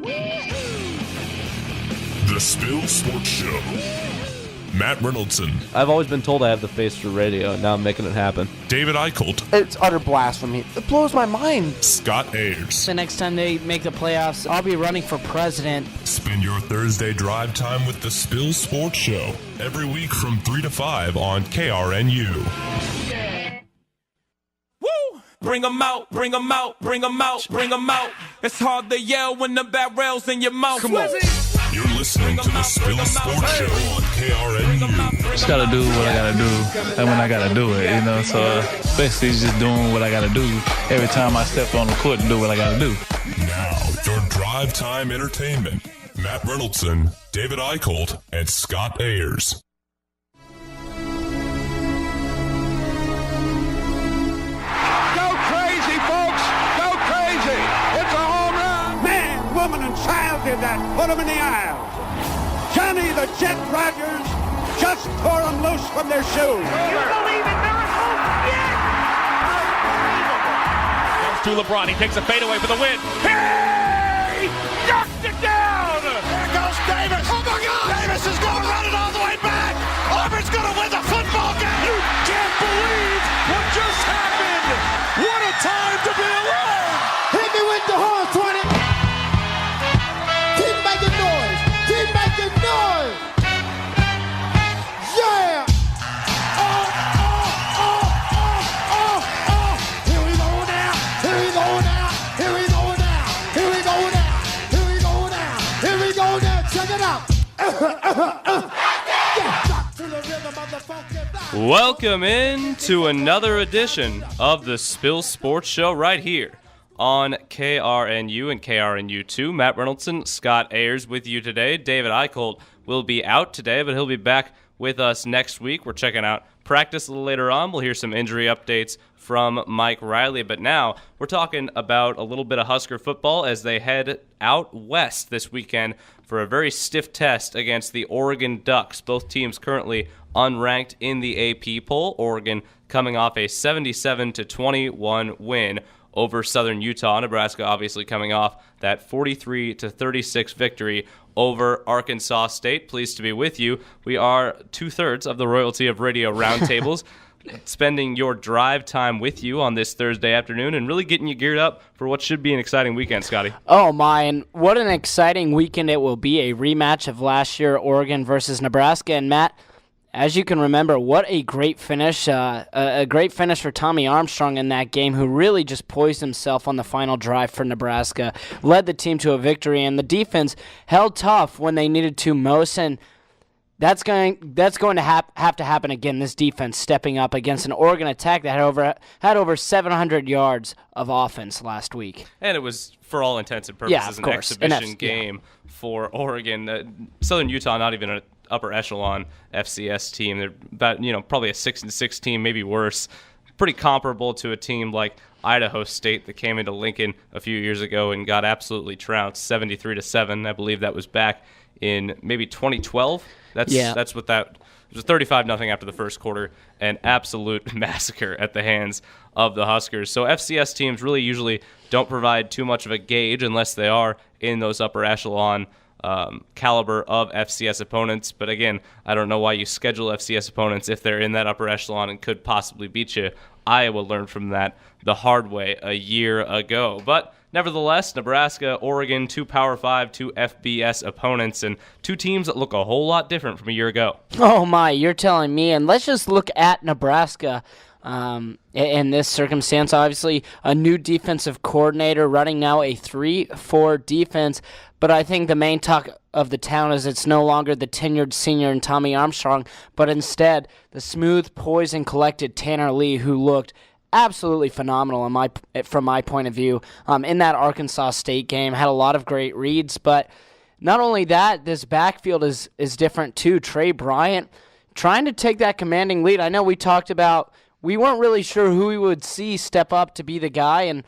The Spill Sports Show. Matt Reynoldson. I've always been told I have the face for radio, and now I'm making it happen. David Eichelt. It's utter blasphemy. It blows my mind. Scott Ayers. The next time they make the playoffs, I'll be running for president. Spend your Thursday drive time with the Spill Sports Show. Every week from 3 to 5 on KRNU. Bring 'em out, bring 'em out, bring 'em out, bring 'em out. It's hard to yell when the barrel's in your mouth. Come on. You're listening to the Spill Sports Show on KRNU. Just gotta do what I gotta do, and when I gotta do it, So basically just doing what I gotta do every time I step on the court to do what I gotta do. Now, your drive time entertainment. Matt Reynoldson, David Eichelt, and Scott Ayers. Woman and child did that. Put them in the aisle. Johnny the Jet Rogers just tore them loose from their shoes. You believe in miracles? Yes! Goes to LeBron. He takes a fadeaway for the win. Hey! Knocked it down! There goes Davis. Oh, my God! Davis is going to run it all the way back. Auburn's going to win the football game. You can't believe what just happened. What a time to be alive. Hit me with the horn, 20. Keep making noise! Yeah! Here we go now! Here we go now! Here we go now! Here we go now! Here we go now! Here we go now! Check it out! To the rhythm of the funky block. Welcome in to another edition of the Spill Sports Show right here on KRNU and KRNU2. Matt Reynoldson, Scott Ayers with you today. David Eichelt will be out today, but he'll be back with us next week. We're checking out practice a little later on. We'll hear some injury updates from Mike Riley, but now we're talking about a little bit of Husker football as they head out west this weekend for a very stiff test against the Oregon Ducks. Both teams currently unranked in the AP poll. Oregon coming off a 77-21 win over Southern Utah. Nebraska obviously coming off that 43-36 victory over Arkansas State. Pleased to be with you. We are 2/3 of the royalty of radio roundtables, spending your drive time with you on this Thursday afternoon and really getting you geared up for what should be an exciting weekend, Scotty. Oh my, and what an exciting weekend it will be. A rematch of last year, Oregon versus Nebraska. And Matt, as you can remember, what a great finish, a great finish for Tommy Armstrong in that game, who really just poised himself on the final drive for Nebraska, led the team to a victory, and the defense held tough when they needed to most, and that's going to have to happen again, this defense stepping up against an Oregon attack that had over 700 yards of offense last week. And it was, for all intents and purposes, an exhibition game for Oregon. Southern Utah, not even an upper echelon FCS team. They're about, probably a 6-6 team, maybe worse. Pretty comparable to a team like Idaho State that came into Lincoln a few years ago and got absolutely trounced 73-7. I believe that was back in maybe 2012. That's what that it was. 35-0 after the first quarter, an absolute massacre at the hands of the Huskers. So FCS teams really usually don't provide too much of a gauge unless they are in those upper echelon caliber of FCS opponents. But again, I don't know why you schedule FCS opponents if they're in that upper echelon and could possibly beat you. Iowa learned from that the hard way a year ago. But nevertheless, Nebraska, Oregon, two Power 5, two FBS opponents, and two teams that look a whole lot different from a year ago. Oh my, you're telling me. And let's just look at Nebraska in this circumstance. Obviously, a new defensive coordinator running now a 3-4 defense. But I think the main talk of the town is it's no longer the tenured senior in Tommy Armstrong, but instead the smooth, poised, and collected Tanner Lee, who looked absolutely phenomenal from my point of view in that Arkansas State game. Had a lot of great reads, but not only that, this backfield is different too. Trey Bryant trying to take that commanding lead. I know we talked about we weren't really sure who we would see step up to be the guy, and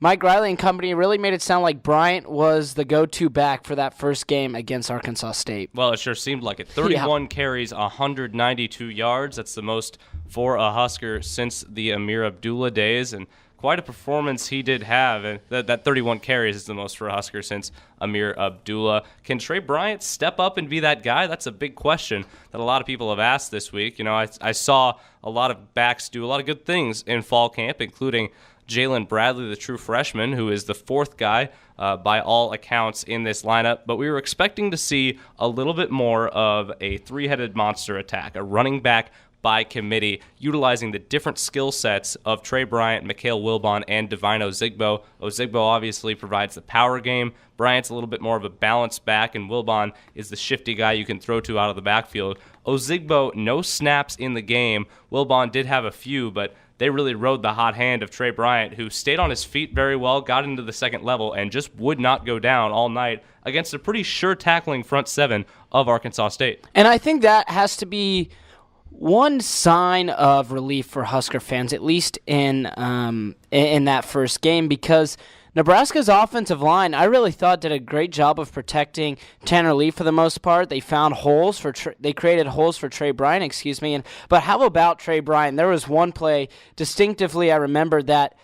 Mike Riley and company really made it sound like Bryant was the go-to back for that first game against Arkansas State. Well, it sure seemed like it. 31 carries, 192 yards. That's the most for a Husker since the Amir Abdullah days. And quite a performance he did have. And that 31 carries is the most for a Husker since Amir Abdullah. Can Trey Bryant step up and be that guy? That's a big question that a lot of people have asked this week. You know, I saw a lot of backs do a lot of good things in fall camp, including Jalen Bradley, the true freshman, who is the fourth guy by all accounts in this lineup. But we were expecting to see a little bit more of a three-headed monster attack, a running back by committee, utilizing the different skill sets of Trey Bryant, Mikhail Wilbon, and Divine Ozigbo. Ozigbo obviously provides the power game. Bryant's a little bit more of a balanced back, and Wilbon is the shifty guy you can throw to out of the backfield. Ozigbo, no snaps in the game. Wilbon did have a few, but they really rode the hot hand of Trey Bryant, who stayed on his feet very well, got into the second level, and just would not go down all night against a pretty sure tackling front seven of Arkansas State. And I think that has to be one sign of relief for Husker fans, at least in that first game, because Nebraska's offensive line, I really thought, did a great job of protecting Tanner Lee for the most part. They found holes they created holes for Trey Bryant, but how about Trey Bryant? There was one play distinctively I remember that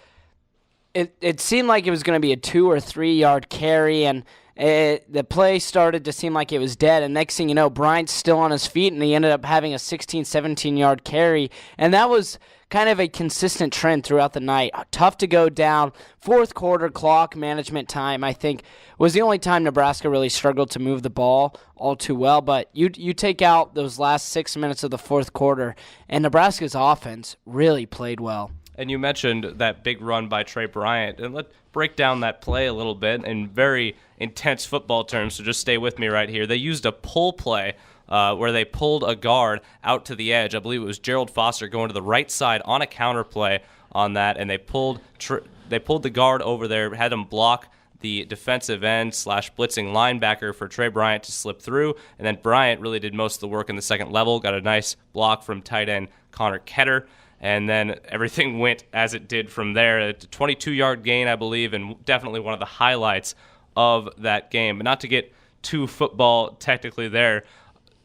it seemed like it was going to be a 2 or 3 yard carry, and the play started to seem like it was dead, and next thing you know, Bryant's still on his feet, and he ended up having a 16, 17-yard carry, and that was kind of a consistent trend throughout the night. Tough to go down. Fourth quarter clock management time, I think, was the only time Nebraska really struggled to move the ball all too well, but you take out those last 6 minutes of the fourth quarter, and Nebraska's offense really played well. And you mentioned that big run by Trey Bryant, and let's break down that play a little bit in very intense football terms, so just stay with me right here. They used a pull play where they pulled a guard out to the edge. I believe it was Gerald Foster going to the right side on a counter play on that, and they pulled the guard over there, had him block the defensive end / blitzing linebacker for Trey Bryant to slip through, and then Bryant really did most of the work in the second level, got a nice block from tight end Connor Ketter, and then everything went as it did from there. A 22-yard gain, I believe, and definitely one of the highlights of that game. But not to get too football technically there,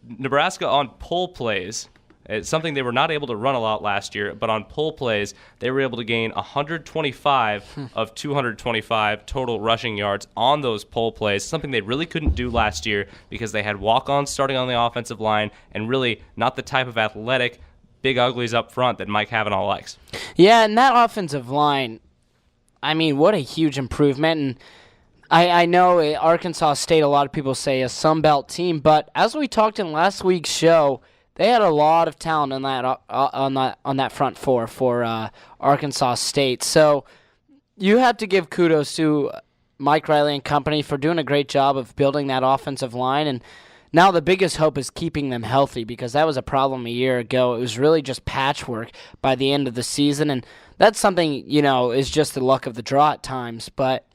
Nebraska on pull plays, it's something they were not able to run a lot last year, but on pull plays, they were able to gain 125 of 225 total rushing yards on those pull plays, something they really couldn't do last year because they had walk-ons starting on the offensive line and really not the type of athletic big uglies up front that Mike Cavanaugh likes. Yeah, and that offensive line, I mean, what a huge improvement. And I know Arkansas State, a lot of people say, a Sun Belt team, but as we talked in last week's show, they had a lot of talent on that front four for Arkansas State. So you have to give kudos to Mike Riley and company for doing a great job of building that offensive line. And now the biggest hope is keeping them healthy, because that was a problem a year ago. It was really just patchwork by the end of the season, and that's something, is just the luck of the draw at times. But,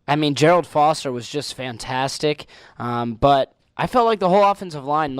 I mean, Gerald Foster was just fantastic, but I felt like the whole offensive line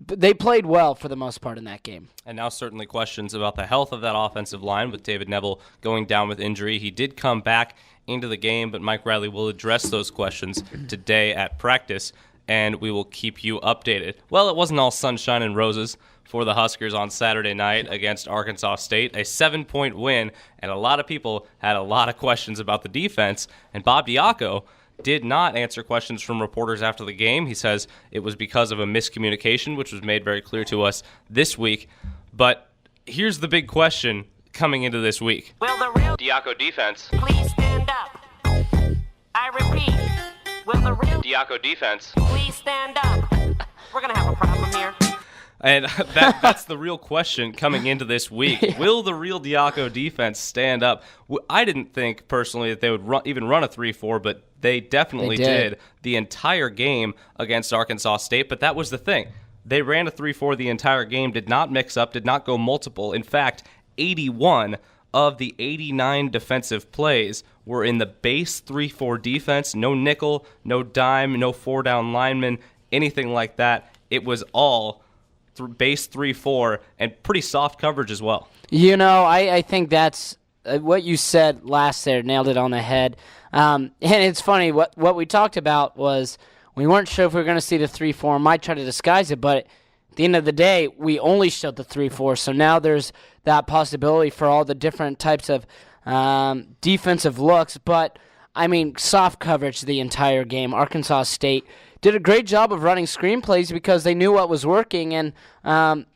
they played well for the most part in that game. And now certainly questions about the health of that offensive line with David Neville going down with injury. He did come back into the game, but Mike Riley will address those questions today at practice, and we will keep you updated. Well, it wasn't all sunshine and roses for the Huskers on Saturday night against Arkansas State, a 7-point win, and a lot of people had a lot of questions about the defense, and Bob Diaco did not answer questions from reporters after the game. He says it was because of a miscommunication, which was made very clear to us this week. But here's the big question coming into this week. Will the real Diaco defense please stand up? I repeat, will the real Diaco defense please stand up? We're going to have a problem here. And that's the real question coming into this week. Yeah. Will the real Diaco defense stand up? I didn't think, personally, that they would even run a 3-4, but they definitely did the entire game against Arkansas State. But that was the thing. They ran a 3-4 the entire game, did not mix up, did not go multiple. In fact, 81 of the 89 defensive plays were in the base 3-4 defense. No nickel, no dime, no four-down lineman, anything like that. It was all base 3-4 and pretty soft coverage as well. I think that's what you said last there, nailed it on the head. And it's funny, what we talked about was we weren't sure if we were going to see the 3-4, might try to disguise it, but at the end of the day, we only showed the 3-4, so now there's that possibility for all the different types of defensive looks. But, I mean, soft coverage the entire game. Arkansas State did a great job of running screenplays because they knew what was working, and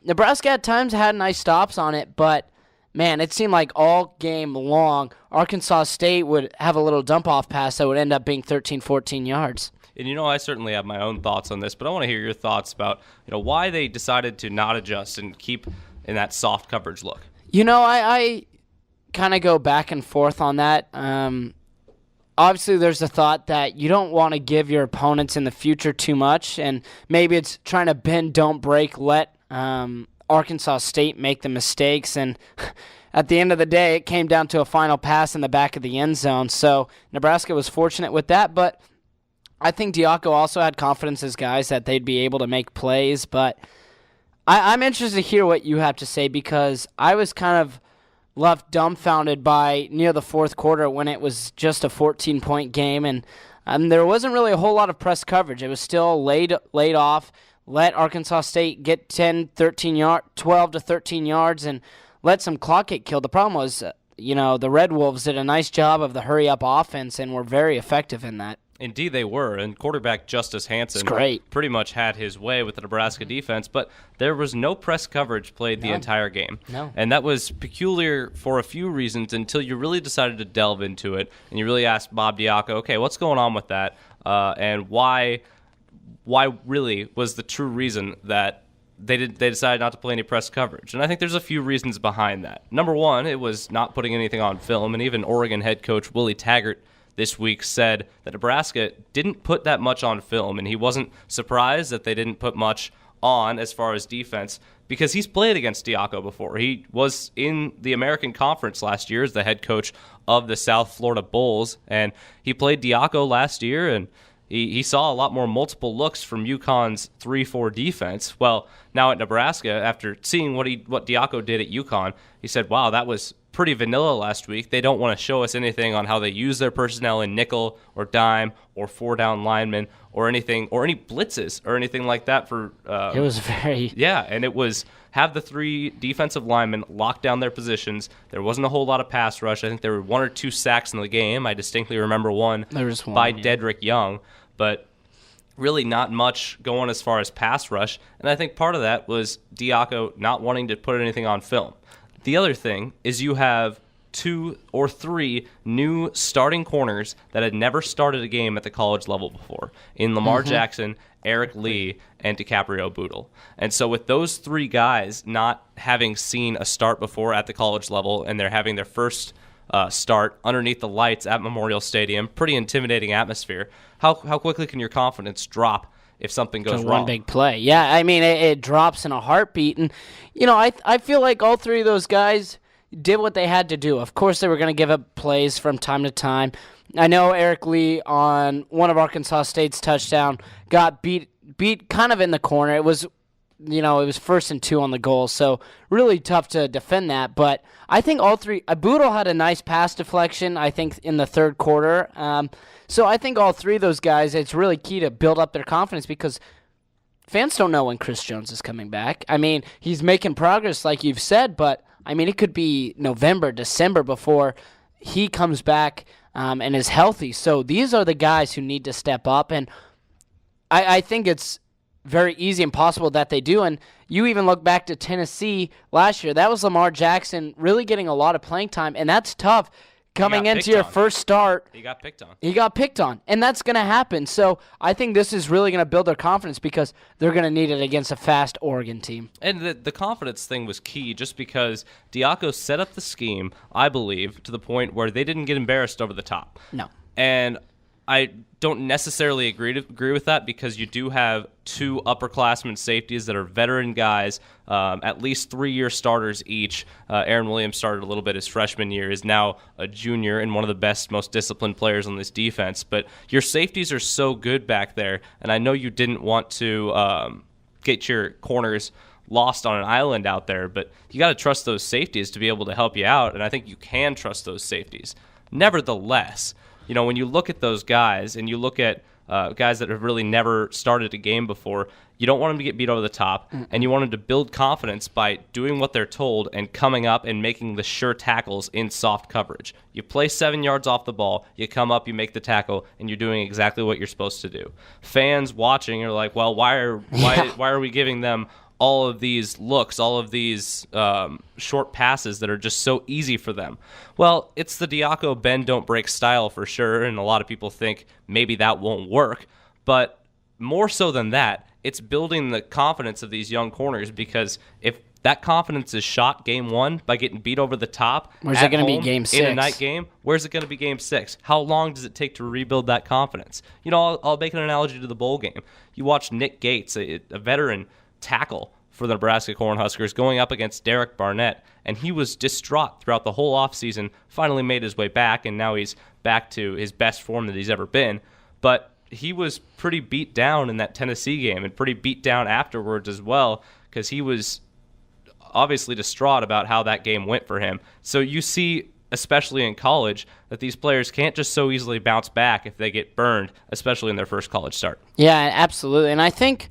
Nebraska at times had nice stops on it, but man, it seemed like all game long, Arkansas State would have a little dump-off pass that would end up being 13, 14 yards. And, I certainly have my own thoughts on this, but I want to hear your thoughts about, why they decided to not adjust and keep in that soft coverage look. I kind of go back and forth on that. Obviously, there's the thought that you don't want to give your opponents in the future too much, and maybe it's trying to bend, don't break, let Arkansas State make the mistakes, and at the end of the day, it came down to a final pass in the back of the end zone. So Nebraska was fortunate with that, but I think Diaco also had confidence as guys that they'd be able to make plays. But I'm interested to hear what you have to say, because I was kind of left dumbfounded by near the fourth quarter when it was just a 14-point game, and there wasn't really a whole lot of press coverage. It was still laid off, let Arkansas State get 12 to 13 yards, and let some clock get killed. The problem was, the Red Wolves did a nice job of the hurry-up offense and were very effective in that. Indeed, they were, and quarterback Justice Hansen pretty much had his way with the Nebraska defense, but there was no press coverage played the entire game. No. And that was peculiar for a few reasons until you really decided to delve into it, and you really asked Bob Diaco, okay, what's going on with that, and why really was the true reason that they decided not to play any press coverage. And I think there's a few reasons behind that. Number one, it was not putting anything on film, and even Oregon head coach Willie Taggart this week said that Nebraska didn't put that much on film, and he wasn't surprised that they didn't put much on as far as defense because he's played against Diaco before. He was in the American Conference last year as the head coach of the South Florida Bulls, and he played Diaco last year, and he saw a lot more multiple looks from UConn's 3-4 defense. Well, now at Nebraska, after seeing what Diaco did at UConn, he said, wow, that was pretty vanilla last week. They don't want to show us anything on how they use their personnel in nickel or dime or four-down linemen or anything, or any blitzes or anything like that. It was very... Yeah, and it was have the three defensive linemen lock down their positions. There wasn't a whole lot of pass rush. I think there were 1 or 2 sacks in the game. I distinctly remember one by Dedrick Young, but really not much going as far as pass rush. And I think part of that was Diaco not wanting to put anything on film. The other thing is you have 2 or 3 new starting corners that had never started a game at the college level before, in Lamar Jackson, Eric Lee, and DiCaprio Bootle. And so with those 3 guys not having seen a start before at the college level, and they're having their first start underneath the lights at Memorial Stadium, pretty intimidating atmosphere, how quickly can your confidence drop if something goes wrong? One big play. Yeah, I mean, it drops in a heartbeat. And, I feel like all 3 of those guys did what they had to do. Of course, they were going to give up plays from time to time. I know Eric Lee on one of Arkansas State's touchdown got beat kind of in the corner. It was, it was 1st and 2 on the goal, so really tough to defend that. But I think all 3, Bootle had a nice pass deflection, I think, in the third quarter. So I think all 3 of those guys, it's really key to build up their confidence because fans don't know when Chris Jones is coming back. I mean, he's making progress, like you've said, but, I mean, it could be November, December before he comes back and is healthy. So these are the guys who need to step up, and I think it's very easy and possible that they do. And you even look back to Tennessee last year. That was Lamar Jackson really getting a lot of playing time, and that's tough. Coming into your first start, he got picked on. He got picked on, and that's going to happen. So I think this is really going to build their confidence because they're going to need it against a fast Oregon team. And the confidence thing was key just because Diaco set up the scheme, I believe, to the point where they didn't get embarrassed over the top. No. And I don't necessarily agree with that because you do have 2 upperclassmen safeties that are veteran guys, at least 3-year starters each. Aaron Williams started a little bit his freshman year, is now a junior and one of the best, most disciplined players on this defense. But your safeties are so good back there, and I know you didn't want to get your corners lost on an island out there, but you got to trust those safeties to be able to help you out, and I think you can trust those safeties. Nevertheless, when you look at those guys and you look at guys that have really never started a game before. You don't want them to get beat over the top, and you want them to build confidence by doing what they're told and coming up and making the sure tackles in soft coverage. You play 7 yards off the ball, you come up, you make the tackle, and you're doing exactly what you're supposed to do. Fans watching are like, well, why are we giving them all of these looks, all of these short passes that are just so easy for them? Well, it's the Diaco bend, don't break style for sure, and a lot of people think maybe that won't work. But more so than that, it's building the confidence of these young corners, because if that confidence is shot game 1 by getting beat over the top, where's it going to be game 6? In a night game, where's it going to be game 6? How long does it take to rebuild that confidence? You know, I'll make an analogy to the bowl game. You watch Nick Gates, a veteran tackle for the Nebraska Cornhuskers, going up against Derek Barnett, and he was distraught throughout the whole offseason, finally made his way back, and now he's back to his best form that he's ever been. But he was pretty beat down in that Tennessee game, and pretty beat down afterwards as well, because he was obviously distraught about how that game went for him. So you see, especially in college, that these players can't just so easily bounce back if they get burned, especially in their first college start. Yeah, absolutely. And I think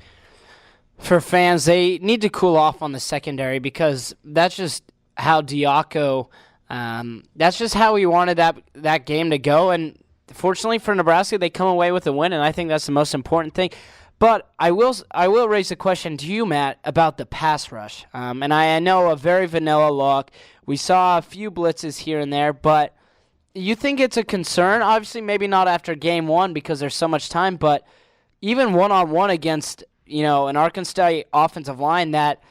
for fans, they need to cool off on the secondary, because that's just how Diaco, that's just how he wanted that game to go. And fortunately for Nebraska, they come away with a win, and I think that's the most important thing. But I will raise a question to you, Matt, about the pass rush. And I know a very vanilla look. We saw a few blitzes here and there, but you think it's a concern? Obviously, maybe not after game 1 because there's so much time, but even one-on-one against, an Arkansas offensive line that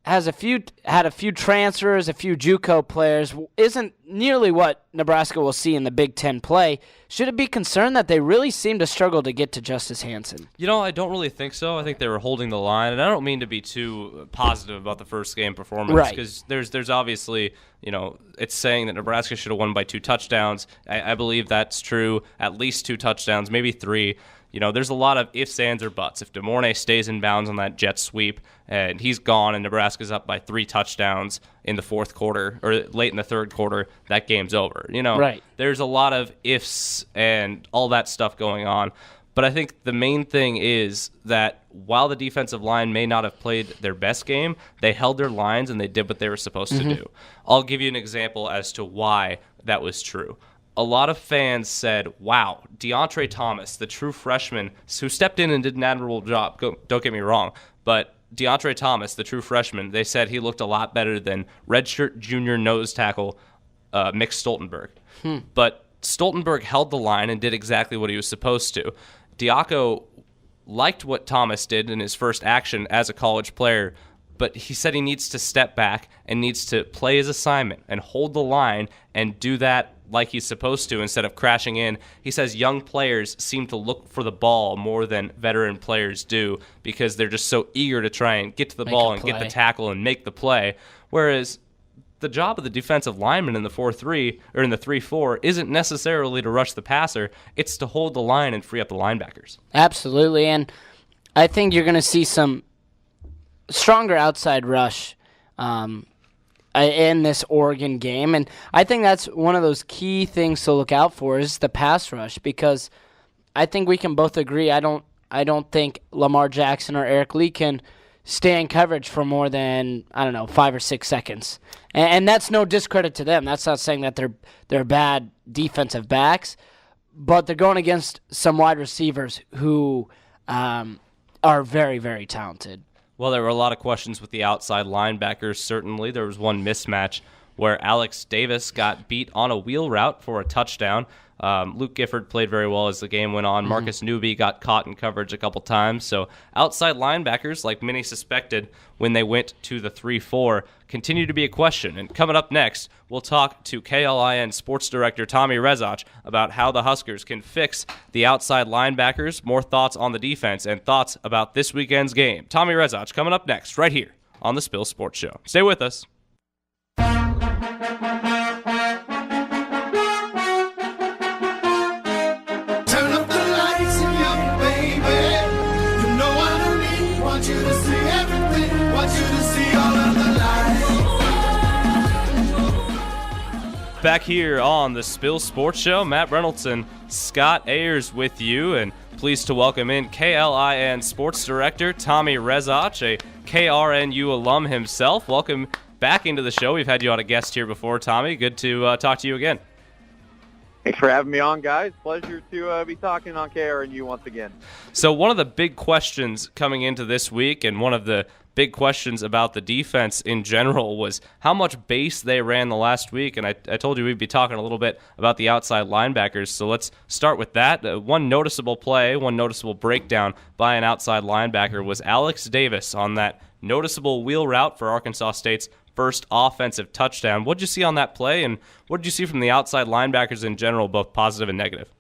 had a few transfers, a few JUCO players, isn't nearly what Nebraska will see in the Big Ten play. Should it be concerned that they really seem to struggle to get to Justice Hansen? I don't really think so. I think they were holding the line, and I don't mean to be too positive about the first game performance, because there's obviously, it's saying that Nebraska should have won by 2 touchdowns. I believe that's true, at least 2 touchdowns, maybe 3. There's a lot of ifs, ands, or buts. If DeMornay stays in bounds on that jet sweep and he's gone and Nebraska's up by 3 touchdowns in the fourth quarter or late in the third quarter, that game's over. Right. There's a lot of ifs and all that stuff going on. But I think the main thing is that while the defensive line may not have played their best game, they held their lines and they did what they were supposed to do. I'll give you an example as to why that was true. A lot of fans said, wow, DeAndre Thomas, the true freshman who stepped in and did an admirable job, don't get me wrong, but DeAndre Thomas, the true freshman, they said he looked a lot better than redshirt junior nose tackle Mick Stoltenberg. But Stoltenberg held the line and did exactly what he was supposed to. Diaco liked what Thomas did in his first action as a college player, but he said he needs to step back and needs to play his assignment and hold the line and do that like he's supposed to instead of crashing in. He says young players seem to look for the ball more than veteran players do because they're just so eager to try and get to the ball and get the tackle and make the play, whereas the job of the defensive lineman in the 4-3 or in the 3-4 isn't necessarily to rush the passer, it's to hold the line and free up the linebackers. Absolutely, and I think you're going to see some stronger outside rush in this Oregon game, and I think that's one of those key things to look out for is the pass rush, because I think we can both agree I don't think Lamar Jackson or Eric Lee can stay in coverage for more than 5 or 6 seconds, and that's no discredit to them. That's not saying that they're bad defensive backs, but they're going against some wide receivers who are very, very talented. Well, there were a lot of questions with the outside linebackers, certainly. There was one mismatch where Alex Davis got beat on a wheel route for a touchdown. Luke Gifford played very well as the game went on. Marcus Newby got caught in coverage a couple times. So outside linebackers, like many suspected when they went to the 3-4, continue to be a question. And coming up next, we'll talk to KLIN Sports Director Tommy Rezac about how the Huskers can fix the outside linebackers, more thoughts on the defense, and thoughts about this weekend's game. Tommy Rezac coming up next right here on the Spill Sports Show. Stay with us. Back here on the Spill Sports Show, Matt Reynoldson, Scott Ayers with you, and Pleased to welcome in KLIN Sports Director Tommy Rezac, a KRNU alum himself. Welcome back into the show. We've had you on a guest here before, Tommy. Good to talk to you again. Thanks for having me on, guys. Pleasure to be talking on KRNU once again. So one of the big questions coming into this week, and one of the big questions about the defense in general, was how much base they ran the last week. And I told you we'd be talking a little bit about the outside linebackers. So let's start with that. One noticeable play, one noticeable breakdown by an outside linebacker was Alex Davis on that noticeable wheel route for Arkansas State's first offensive touchdown. What did you see on that play, and what did you see from the outside linebackers in general, both positive and negative?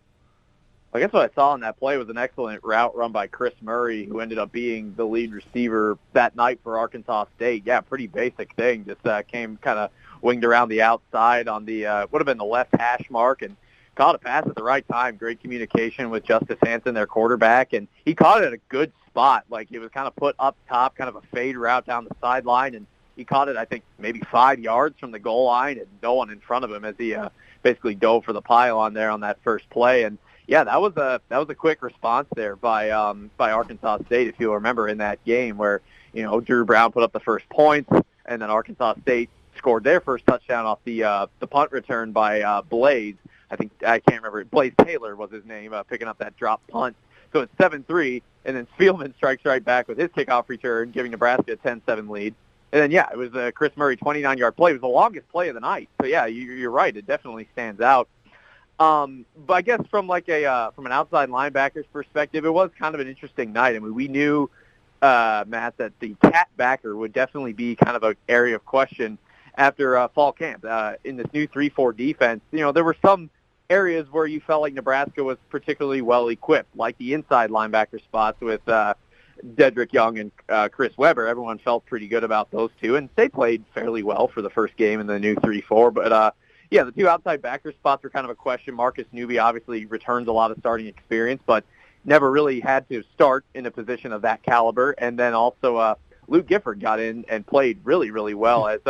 I guess what I saw on that play was an excellent route run by Chris Murray, who ended up being the lead receiver that night for Arkansas State. Yeah, pretty basic thing. Just came kind of winged around the outside on the would have been the left hash mark and caught a pass at the right time. Great communication with Justice Hansen, their quarterback, and he caught it at a good spot. Like, it was kind of put up top, kind of a fade route down the sideline, and he caught it, I think, maybe 5 yards from the goal line and no one in front of him as he basically dove for the pylon there on that first play. And yeah, that was a quick response there by Arkansas State, if you'll remember, in that game where, Drew Brown put up the first points, and then Arkansas State scored their first touchdown off the punt return by Blaze. I can't remember. Blaze Taylor was his name, picking up that drop punt. So it's 7-3, and then Spielman strikes right back with his kickoff return, giving Nebraska a 10-7 lead. And then, yeah, it was a Chris Murray 29-yard play. It was the longest play of the night. So, yeah, you're right. It definitely stands out. But I guess from an outside linebacker's perspective, it was kind of an interesting night. I mean, we knew, Matt, that the cat backer would definitely be kind of an area of question after fall camp. In this new 3-4 defense, there were some areas where you felt like Nebraska was particularly well-equipped, like the inside linebacker spots with Dedrick Young and Chris Weber. Everyone felt pretty good about those two, and they played fairly well for the first game in the new 3-4. But, yeah, the two outside backer spots are kind of a question. Marcus Newby obviously returns a lot of starting experience, but never really had to start in a position of that caliber. And then also Luke Gifford got in and played really, really well as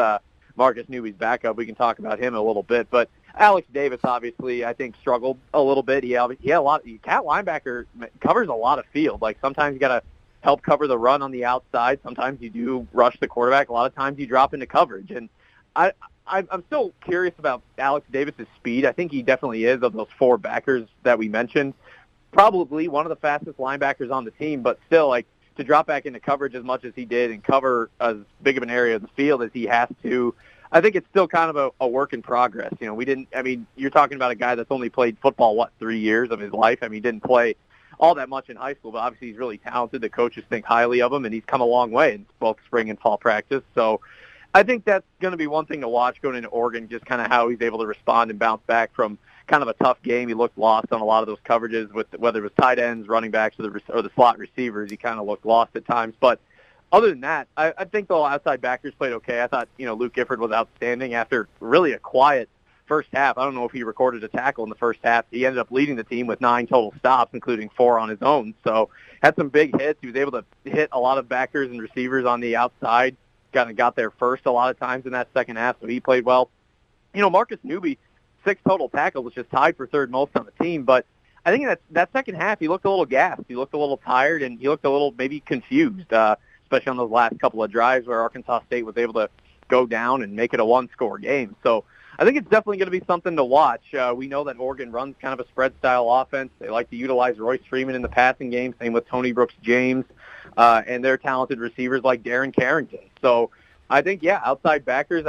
Marcus Newby's backup. We can talk about him a little bit. But Alex Davis, obviously, I think struggled a little bit. He had a lot. Cat linebacker covers a lot of field. Like, sometimes you got to help cover the run on the outside. Sometimes you do rush the quarterback. A lot of times you drop into coverage. And I'm still curious about Alex Davis's speed. I think he definitely is, of those four backers that we mentioned, probably one of the fastest linebackers on the team, but still, like, to drop back into coverage as much as he did and cover as big of an area of the field as he has to, I think it's still kind of a work in progress. You're talking about a guy that's only played football, 3 years of his life? I mean, he didn't play all that much in high school, but obviously he's really talented. The coaches think highly of him, and he's come a long way in both spring and fall practice. So I think that's going to be one thing to watch going into Oregon, just kind of how he's able to respond and bounce back from kind of a tough game. He looked lost on a lot of those coverages, with whether it was tight ends, running backs, or the slot receivers. He kind of looked lost at times. But other than that, I think the outside backers played okay. I thought, Luke Gifford was outstanding after really a quiet first half. I don't know if he recorded a tackle in the first half. He ended up leading the team with 9 total stops, including 4 on his own. So had some big hits. He was able to hit a lot of backers and receivers on the outside. Kind of got there first a lot of times in that second half, so he played well. Marcus Newby, 6 total tackles, which is tied for third most on the team. But I think that second half, he looked a little gassed. He looked a little tired, and he looked a little maybe confused, especially on those last couple of drives where Arkansas State was able to go down and make it a one-score game. So I think it's definitely going to be something to watch. We know that Oregon runs kind of a spread-style offense. They like to utilize Royce Freeman in the passing game, same with Tony Brooks-James, and their talented receivers like Darren Carrington. So I think, yeah, outside backers,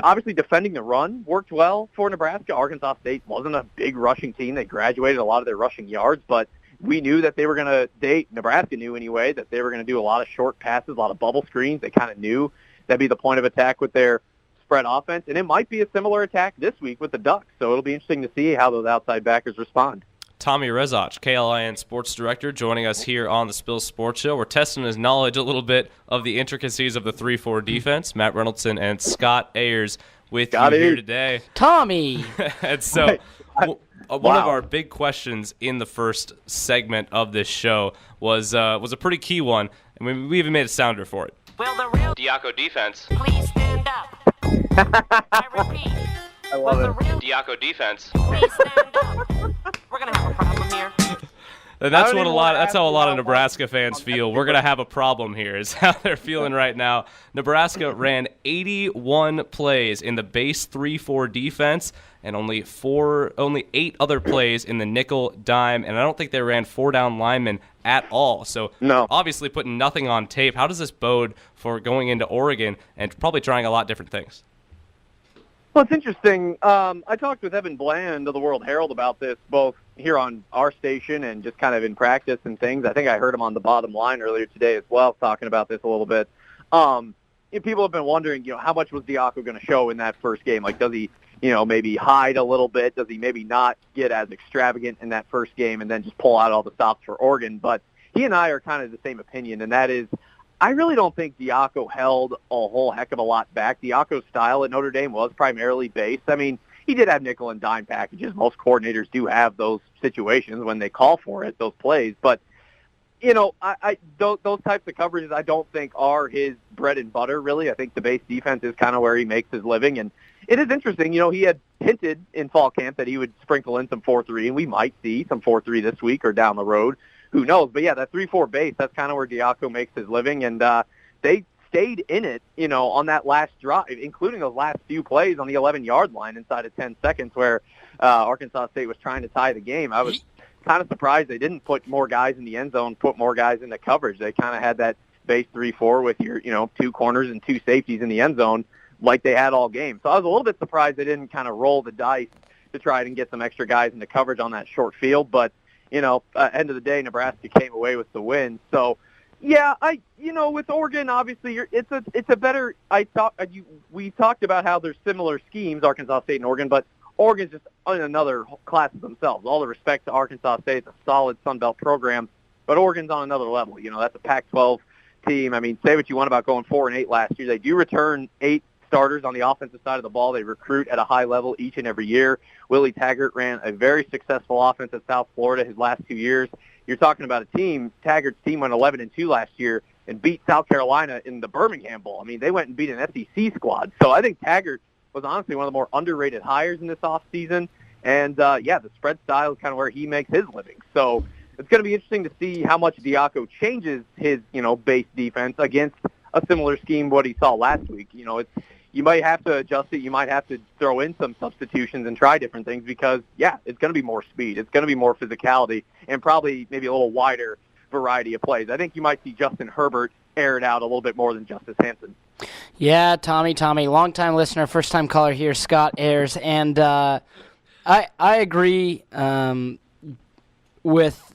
obviously defending the run worked well for Nebraska. Arkansas State wasn't a big rushing team. They graduated a lot of their rushing yards, but we knew that Nebraska knew anyway, that they were going to do a lot of short passes, a lot of bubble screens. They kind of knew that'd be the point of attack with their spread offense, and it might be a similar attack this week with the Ducks. So it'll be interesting to see how those outside backers respond. Tommy Rezac, KLIN Sports Director, joining us here on the Spill Sports Show. We're testing his knowledge a little bit of the intricacies of the 3-4 defense. Matt Reynoldson and Scott Ayers with you here today. Tommy! And so one of our big questions in the first segment of this show was a pretty key one, and we even made a sounder for it. Will the real Diaco defense. Please stand up. I repeat. I love it. Will the real Diaco defense. Please stand up. We're going to have a problem here. That's what that's how a lot of Nebraska fans feel. We're gonna have a problem here. Is how they're feeling right now. Nebraska ran 81 plays in the base 3-4 defense, and only 8 other plays in the nickel dime, and I don't think they ran 4-down linemen at all. So obviously putting nothing on tape. How does this bode for going into Oregon and probably trying a lot of different things? Well, it's interesting. I talked with Evan Bland of the World Herald about this, both here on our station and just kind of in practice and things. I think I heard him on the Bottom Line earlier today as well, talking about this a little bit. People have been wondering, how much was Diaco going to show in that first game? Like, does he, maybe hide a little bit? Does he maybe not get as extravagant in that first game and then just pull out all the stops for Oregon? But he and I are kind of the same opinion, and that is, I really don't think Diaco held a whole heck of a lot back. Diaco's style at Notre Dame was primarily base. I mean, he did have nickel and dime packages. Most coordinators do have those situations when they call for it, those plays. But, those types of coverages I don't think are his bread and butter, really. I think the base defense is kind of where he makes his living. And it is interesting, he had hinted in fall camp that he would sprinkle in some 4-3, and we might see some 4-3 this week or down the road. Who knows? But, yeah, that 3-4 base, that's kind of where Diaco makes his living. And they stayed in it, on that last drive, including those last few plays on the 11-yard line inside of 10 seconds where Arkansas State was trying to tie the game. I was kind of surprised they didn't put more guys in the end zone, put more guys in the coverage. They kind of had that base 3-4 with your, 2 corners and 2 safeties in the end zone like they had all game. So I was a little bit surprised they didn't kind of roll the dice to try and get some extra guys into coverage on that short field. But, end of the day, Nebraska came away with the win. So, yeah, with Oregon, obviously, it's a better. We talked about how there's similar schemes, Arkansas State and Oregon, but Oregon's just in another class of themselves. All the respect to Arkansas State, it's a solid Sun Belt program, but Oregon's on another level. That's a Pac-12 team. I mean, say what you want about going 4-8 last year. They do return 8 starters on the offensive side of the ball. They recruit at a high level each and every year. Willie Taggart ran a very successful offense at South Florida his last 2 years. You're talking about a team, Taggart's team went 11-2 last year and beat South Carolina in the Birmingham Bowl. I mean, they went and beat an SEC squad. So I think Taggart was honestly one of the more underrated hires in this offseason. And, the spread style is kind of where he makes his living. So it's going to be interesting to see how much Diaco changes his, base defense against a similar scheme what he saw last week. You might have to adjust it. You might have to throw in some substitutions and try different things because, it's going to be more speed. It's going to be more physicality and probably maybe a little wider variety of plays. I think you might see Justin Herbert air it out a little bit more than Justice Hansen. Yeah, Tommy, longtime listener, first-time caller here, Scott Ayers. And I agree with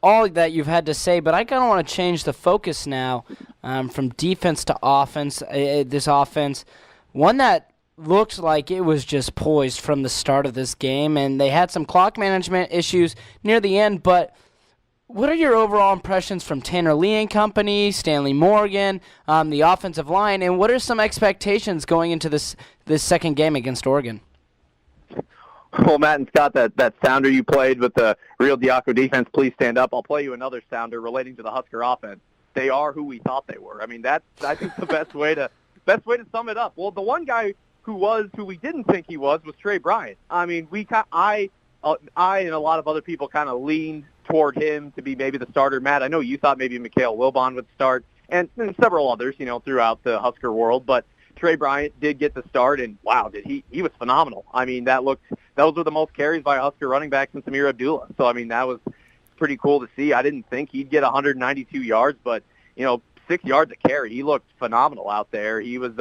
all that you've had to say, but I kind of want to change the focus now from defense to offense. This offense, one that looks like it was just poised from the start of this game, and they had some clock management issues near the end, but what are your overall impressions from Tanner Lee and company, Stanley Morgan, the offensive line, and what are some expectations going into this second game against Oregon? Well, Matt and Scott, that sounder you played with the real Diaco defense, please stand up. I'll play you another sounder relating to the Husker offense. They are who we thought they were. I mean, that's, I think, the best way to sum it up. Well, the one guy who we didn't think he was Trey Bryant. I mean, I and a lot of other people kind of leaned toward him to be maybe the starter. Matt, I know you thought maybe Mikhail Wilbon would start, and several others, throughout the Husker world, but Trey Bryant did get the start, and wow, he was phenomenal. I mean, those were the most carries by a Husker running back since Amir Abdullah. So, I mean, that was pretty cool to see. I didn't think he'd get 192 yards, but, 6 yards a carry. He looked phenomenal out there. He was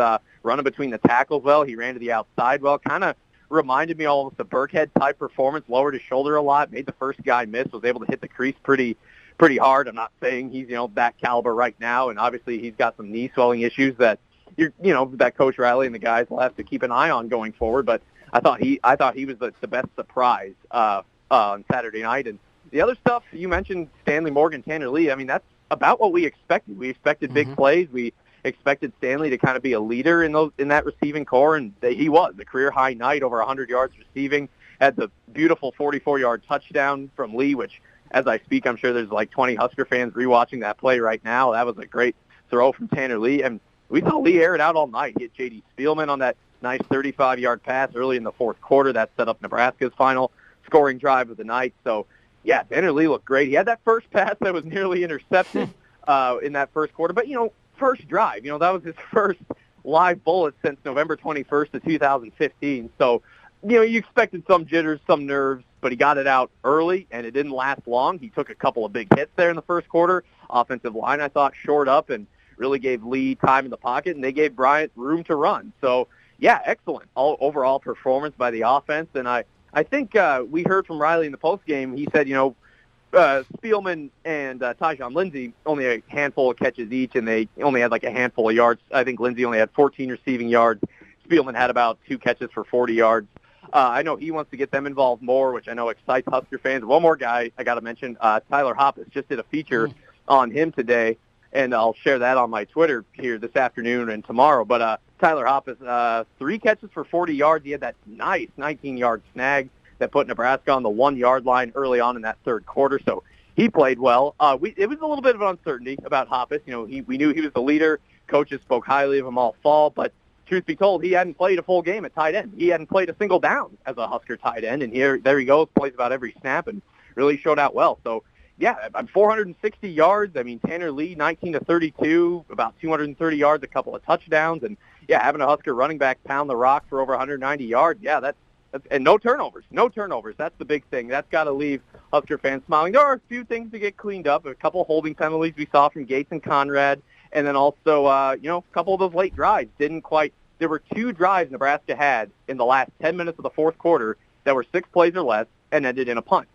running between the tackles well. He ran to the outside well. Kind of reminded me almost a Burkhead-type performance, lowered his shoulder a lot, made the first guy miss, was able to hit the crease pretty hard. I'm not saying he's, that caliber right now, and obviously he's got some knee swelling issues that, that Coach Riley and the guys will have to keep an eye on going forward. But I thought he was the best surprise on Saturday night. And the other stuff you mentioned, Stanley Morgan, Tanner Lee. I mean, that's about what we expected. We expected big plays. We expected Stanley to kind of be a leader in that receiving core, and he was. A career high night, over 100 yards receiving. Had the beautiful 44-yard touchdown from Lee, which, as I speak, I'm sure there's like 20 Husker fans rewatching that play right now. That was a great throw from Tanner Lee, and we saw Lee air it out all night. He hit J.D. Spielman on that nice 35-yard pass early in the fourth quarter. That set up Nebraska's final scoring drive of the night. So, Yeah, Tanner Lee looked great. He had that first pass that was nearly intercepted in that first quarter. But, first drive, that was his first live bullet since November 21st of 2015. So, you expected some jitters, some nerves, but he got it out early, and it didn't last long. He took a couple of big hits there in the first quarter. Offensive line, I thought, shored up and really gave Lee time in the pocket, and they gave Bryant room to run. So, yeah, excellent overall performance by the offense. And I think we heard from Riley in the postgame. He said, Spielman and Tyjon Lindsey only a handful of catches each, and they only had like a handful of yards. I think Lindsey only had 14 receiving yards. Spielman had about 2 catches for 40 yards. I know he wants to get them involved more, which I know excites Husker fans. One more guy I got to mention, Tyler Hoppus. Just did a feature on him today, and I'll share that on my Twitter here this afternoon and tomorrow. But Tyler Hoppus, 3 catches for 40 yards. He had that nice 19-yard snag that put Nebraska on the 1-yard line early on in that third quarter. So he played well. It was a little bit of uncertainty about Hoppus. We knew he was the leader. Coaches spoke highly of him all fall, but truth be told, he hadn't played a full game at tight end. He hadn't played a single down as a Husker tight end, and there he goes, plays about every snap and really showed out well. So, yeah, 460 yards. I mean, Tanner Lee, 19 to 32, about 230 yards, a couple of touchdowns, and yeah, having a Husker running back pound the rock for over 190 yards. Yeah, that's and no turnovers. No turnovers. That's the big thing. That's got to leave Husker fans smiling. There are a few things to get cleaned up. A couple holding penalties we saw from Gates and Conrad, and then also, a couple of those late drives didn't quite. There were 2 drives Nebraska had in the last 10 minutes of the fourth quarter that were 6 plays or less and ended in a punt.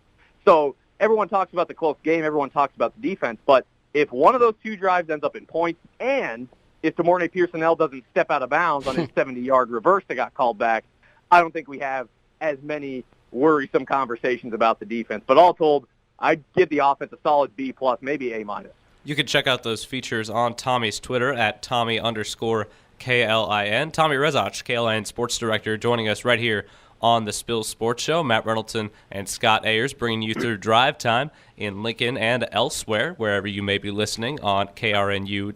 So everyone talks about the close game. Everyone talks about the defense. But if one of those 2 drives ends up in points, and if DeMornay Pearsonell doesn't step out of bounds on his 70-yard reverse that got called back, I don't think we have as many worrisome conversations about the defense. But all told, I'd give the offense a solid B+, maybe A-. You can check out those features on Tommy's Twitter at Tommy_KLIN. Tommy Rezac, KLIN Sports Director, joining us right here on the Spill Sports Show. Matt Reynoldson and Scott Ayers bringing you through drive time in Lincoln and elsewhere, wherever you may be listening on krnu.unl.edu.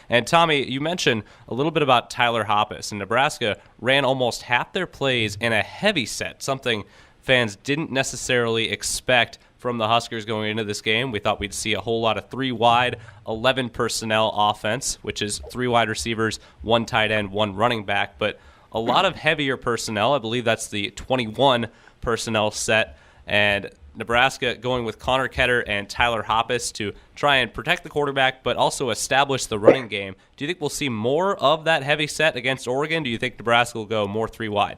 And Tommy, you mentioned a little bit about Tyler Hoppus, and Nebraska ran almost half their plays in a heavy set, something fans didn't necessarily expect from the Huskers going into this game. We thought we'd see a whole lot of 3 wide, 11 personnel offense, which is 3 wide receivers, 1 tight end, 1 running back, but a lot of heavier personnel. I believe that's the 21 personnel set, and Nebraska going with Connor Ketter and Tyler Hoppus to try and protect the quarterback, but also establish the running game. Do you think we'll see more of that heavy set against Oregon? Do you think Nebraska will go more 3 wide?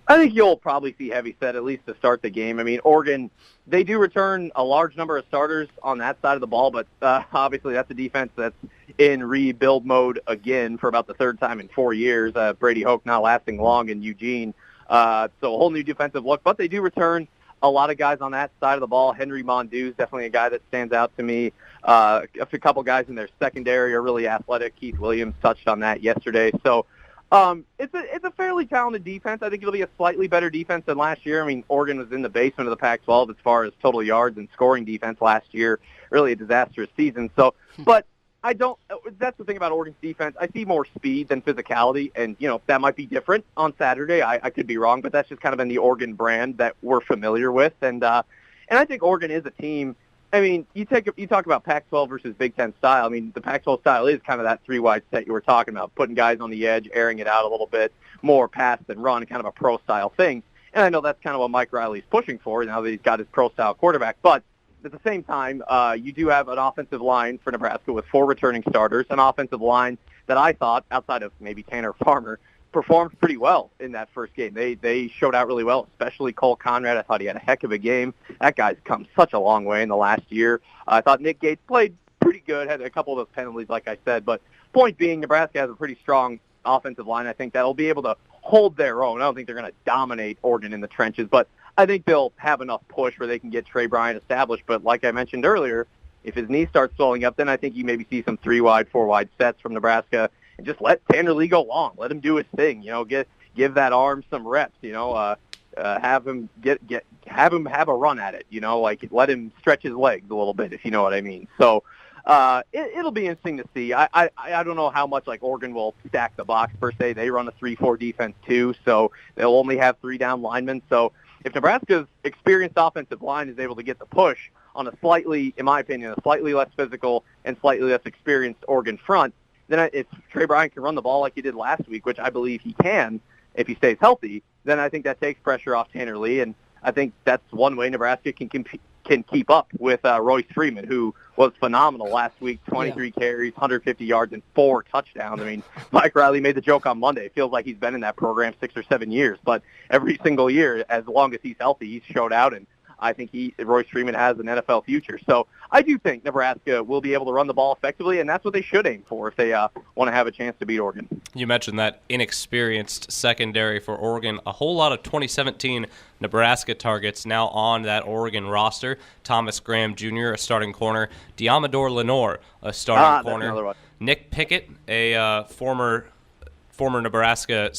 I think you'll probably see heavy set, at least to start the game. I mean, Oregon, they do return a large number of starters on that side of the ball, but obviously that's a defense that's in rebuild mode again for about the 3rd time in 4 years. Brady Hoke not lasting long in Eugene. So a whole new defensive look, but they do return a lot of guys on that side of the ball. Henry Mondew is definitely a guy that stands out to me. A couple guys in their secondary are really athletic. Keith Williams touched on that yesterday. So it's a fairly talented defense. I think it'll be a slightly better defense than last year. I mean, Oregon was in the basement of the Pac-12 as far as total yards and scoring defense last year. Really a disastrous season. So, but that's the thing about Oregon's defense. I see more speed than physicality, and, that might be different on Saturday. I could be wrong, but that's just kind of been the Oregon brand that we're familiar with. And I think Oregon is a team. I mean, you talk about Pac-12 versus Big Ten style. I mean, the Pac-12 style is kind of that 3-wide set you were talking about, putting guys on the edge, airing it out a little bit, more pass than run, kind of a pro-style thing. And I know that's kind of what Mike Riley's pushing for now that he's got his pro-style quarterback. But at the same time, you do have an offensive line for Nebraska with 4 returning starters, an offensive line that I thought, outside of maybe Tanner Farmer, performed pretty well in that first game. They showed out really well, especially Cole Conrad. I thought he had a heck of a game. That guy's come such a long way in the last year. I thought Nick Gates played pretty good, had a couple of those penalties, like I said. But point being, Nebraska has a pretty strong offensive line. I think that'll be able to hold their own. I don't think they're going to dominate Oregon in the trenches, but I think they'll have enough push where they can get Trey Bryant established. But like I mentioned earlier, if his knee starts swelling up, then I think you maybe see some 3-wide, 4-wide sets from Nebraska. And just let Tanner Lee go long. Let him do his thing. Give that arm some reps. Have him have a run at it. Let him stretch his legs a little bit, if you know what I mean. So it'll be interesting to see. I don't know how much Oregon will stack the box per se. They run a 3-4 defense too, so they'll only have 3 down linemen. So if Nebraska's experienced offensive line is able to get the push on a slightly, in my opinion, a slightly less physical and slightly less experienced Oregon front, then if Trey Bryant can run the ball like he did last week, which I believe he can if he stays healthy, then I think that takes pressure off Tanner Lee, and I think that's one way Nebraska can keep up with Royce Freeman, who was phenomenal last week, 23 carries, 150 yards, and 4 touchdowns. I mean, Mike Riley made the joke on Monday. It feels like he's been in that program 6 or 7 years, but every single year, as long as he's healthy, he's showed out, and I think Royce Freeman has an NFL future. So I do think Nebraska will be able to run the ball effectively, and that's what they should aim for if they want to have a chance to beat Oregon. You mentioned that inexperienced secondary for Oregon. A whole lot of 2017 Nebraska targets now on that Oregon roster. Thomas Graham Jr., a starting corner. Diamador Lenore, a starting corner. Nick Pickett, a former Nebraska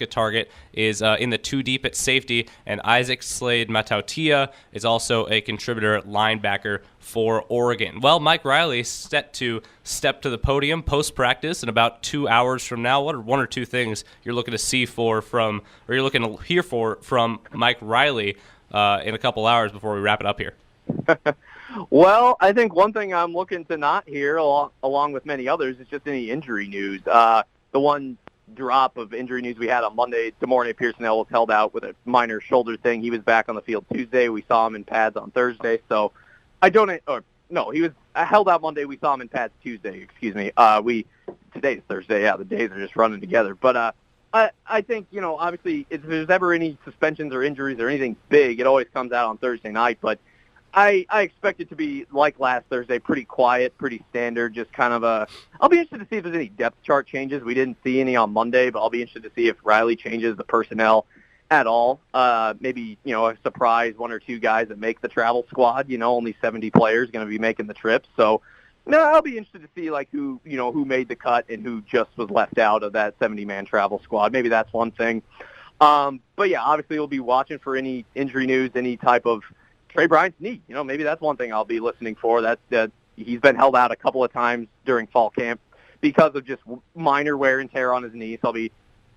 target, is in the 2 deep at safety, and Isaac Slade Matautia is also a contributor at linebacker for Oregon. Well, Mike Riley set to step to the podium post-practice in about 2 hours from now. What are 1 or 2 things you're looking to hear from Mike Riley in a couple hours before we wrap it up here? Well, I think one thing I'm looking to not hear, along with many others, is just any injury news. The one drop of injury news we had on Monday, DeMornay Pearson-L was held out with a minor shoulder thing. He was back on the field Tuesday. We saw him in pads on Thursday. So he was held out Monday. We saw him in pads Tuesday, excuse me. Today's Thursday. Yeah, the days are just running together. But I think, obviously, if there's ever any suspensions or injuries or anything big, it always comes out on Thursday night. But I expect it to be, like last Thursday, pretty quiet, pretty standard, just kind of I'll be interested to see if there's any depth chart changes. We didn't see any on Monday, but I'll be interested to see if Riley changes the personnel at all. Maybe, a surprise 1 or 2 guys that make the travel squad. Only 70 players going to be making the trip. So, I'll be interested to see, who made the cut and who just was left out of that 70-man travel squad. Maybe that's one thing. But, yeah, obviously we'll be watching for any injury news, any type of Trey Bryant's knee. Maybe that's one thing I'll be listening for. That he's been held out a couple of times during fall camp because of just minor wear and tear on his knee. So I'll be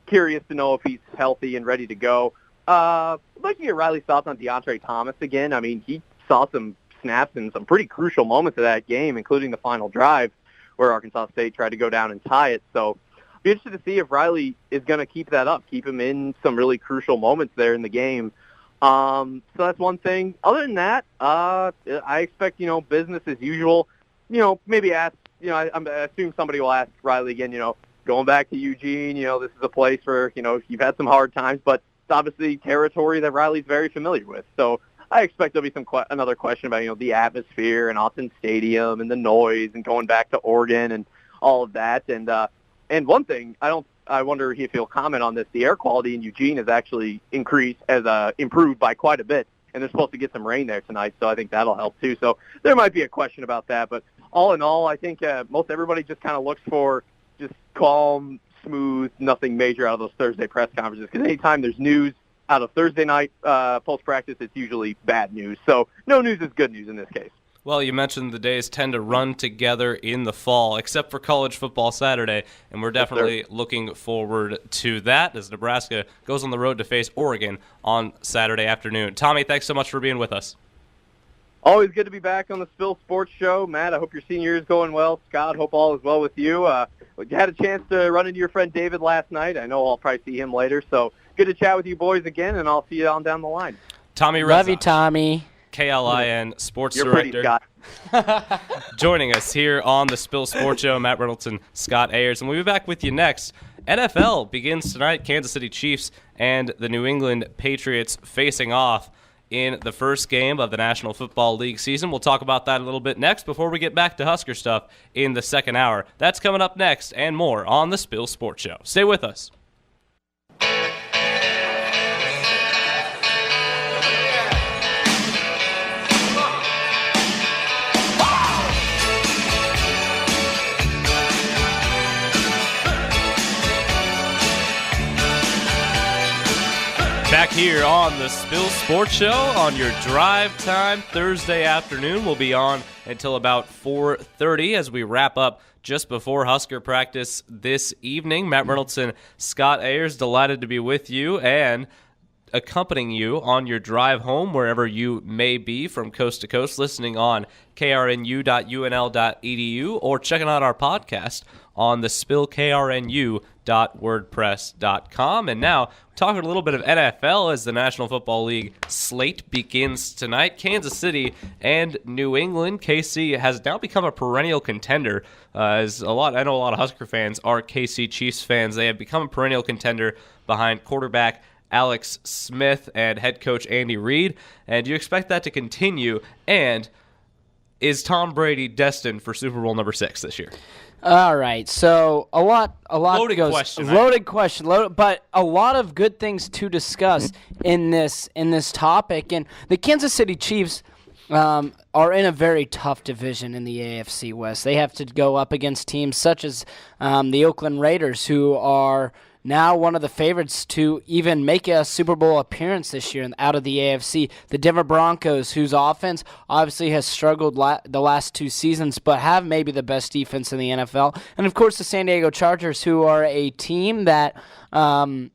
curious to know if he's healthy and ready to go. I'd like to get Riley's thoughts on Deontre Thomas again. I mean, he saw some snaps in some pretty crucial moments of that game, including the final drive where Arkansas State tried to go down and tie it. So I'll be interested to see if Riley is going to keep that up, keep him in some really crucial moments there in the game. So that's one thing. Other than that, I expect, business as usual. Maybe ask, I assume somebody will ask Riley again, going back to Eugene, this is a place where, you've had some hard times, but it's obviously territory that Riley's very familiar with. So I expect there'll be another question about, the atmosphere and Austin Stadium and the noise and going back to Oregon and all of that. And one thing, I wonder if he'll comment on this. The air quality in Eugene has actually improved by quite a bit, and they're supposed to get some rain there tonight, so I think that'll help too. So there might be a question about that, but all in all, I think most everybody just kind of looks for just calm, smooth, nothing major out of those Thursday press conferences, because anytime there's news out of Thursday night post-practice, it's usually bad news. So no news is good news in this case. Well, you mentioned the days tend to run together in the fall, except for College Football Saturday, and we're definitely looking forward to that as Nebraska goes on the road to face Oregon on Saturday afternoon. Tommy, thanks so much for being with us. Always good to be back on the Spill Sports Show. Matt, I hope your senior year is going well. Scott, hope all is well with you. You had a chance to run into your friend David last night. I know I'll probably see him later, so good to chat with you boys again, and I'll see you on down the line. Tommy Rezac. Love you, Tommy. KLIN Sports You're Director. Pretty, Scott. Joining us here on the Spill Sports Show, Matt Reynoldson, Scott Ayers, and we'll be back with you next. NFL begins tonight. Kansas City Chiefs and the New England Patriots facing off in the first game of the National Football League season. We'll talk about that a little bit next before we get back to Husker stuff in the second hour. That's coming up next and more on the Spill Sports Show. Stay with us. Back here on the Spill Sports Show on your drive time Thursday afternoon. We'll be on until about 4:30 as we wrap up just before Husker practice this evening. Matt Reynoldson, Scott Ayers, delighted to be with you. And accompanying you on your drive home, wherever you may be from coast to coast, listening on krnu.unl.edu or checking out our podcast on the spillkrnu.wordpress.com. And now, talking a little bit of NFL as the National Football League slate begins tonight. Kansas City and New England. KC has now become a perennial contender. I know a lot of Husker fans are KC Chiefs fans. They have become a perennial contender behind quarterback Alex Smith and head coach Andy Reid. And do you expect that to continue? And is Tom Brady destined for Super Bowl number 6 this year? All right, so a lot loaded goes, question, but a lot of good things to discuss in this topic. And the Kansas City Chiefs are in a very tough division in the AFC West. They have to go up against teams such as the Oakland Raiders, who are now one of the favorites to even make a Super Bowl appearance this year out of the AFC. The Denver Broncos, whose offense obviously has struggled the last 2 seasons, but have maybe the best defense in the NFL. And, of course, the San Diego Chargers, who are a team that aren't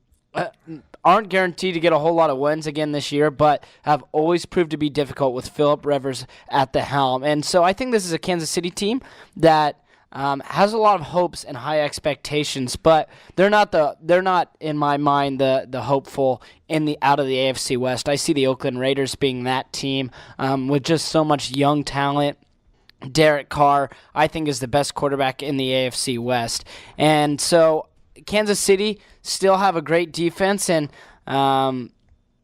guaranteed to get a whole lot of wins again this year, but have always proved to be difficult with Phillip Rivers at the helm. And so I think this is a Kansas City team that has a lot of hopes and high expectations, but they're not in my mind the hopeful out of the AFC West. I see the Oakland Raiders being that team with just so much young talent. Derek Carr, I think, is the best quarterback in the AFC West, and so Kansas City still have a great defense, and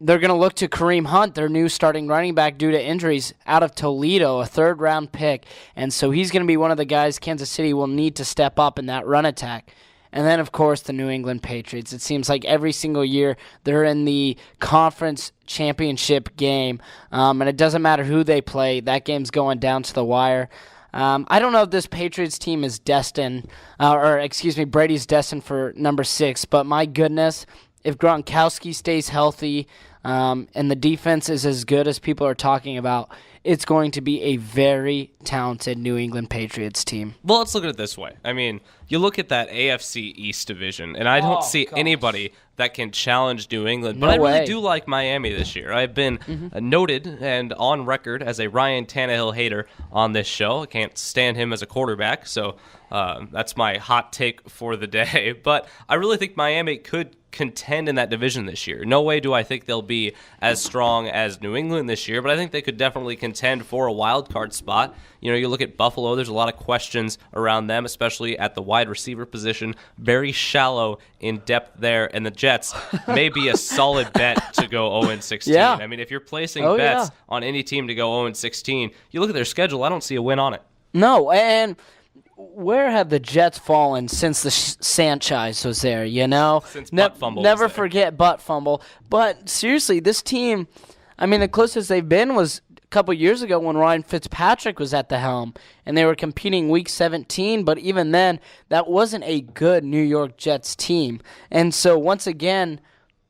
they're going to look to Kareem Hunt, their new starting running back, due to injuries out of Toledo, a 3rd-round pick. And so he's going to be one of the guys Kansas City will need to step up in that run attack. And then, of course, the New England Patriots. It seems like every single year they're in the conference championship game, and it doesn't matter who they play. That game's going down to the wire. I don't know if this Patriots team is destined, Brady's destined for number 6, but my goodness, if Gronkowski stays healthy, and the defense is as good as people are talking about, it's going to be a very talented New England Patriots team. Well, let's look at it this way. I mean, you look at that AFC East division, and I don't see anybody that can challenge New England. But I really do like Miami this year. I've been noted and on record as a Ryan Tannehill hater on this show. I can't stand him as a quarterback, so that's my hot take for the day. But I really think Miami could contend in that division this year. No way do I think they'll be as strong as New England this year, but I think they could definitely contend for a wild card spot. You know, you look at Buffalo, there's a lot of questions around them, especially at the wide receiver position. Very shallow in depth there, and the Jets may be a solid bet to go 0-16. Yeah. I mean, if you're placing bets on any team to go 0-16, you look at their schedule, I don't see a win on it. No, and where have the Jets fallen since the Sanchez was there, you know? Since Butt Fumble. Never forget Butt Fumble. But seriously, this team, I mean, the closest they've been was a couple years ago when Ryan Fitzpatrick was at the helm, and they were competing Week 17, but even then, that wasn't a good New York Jets team. And so, once again,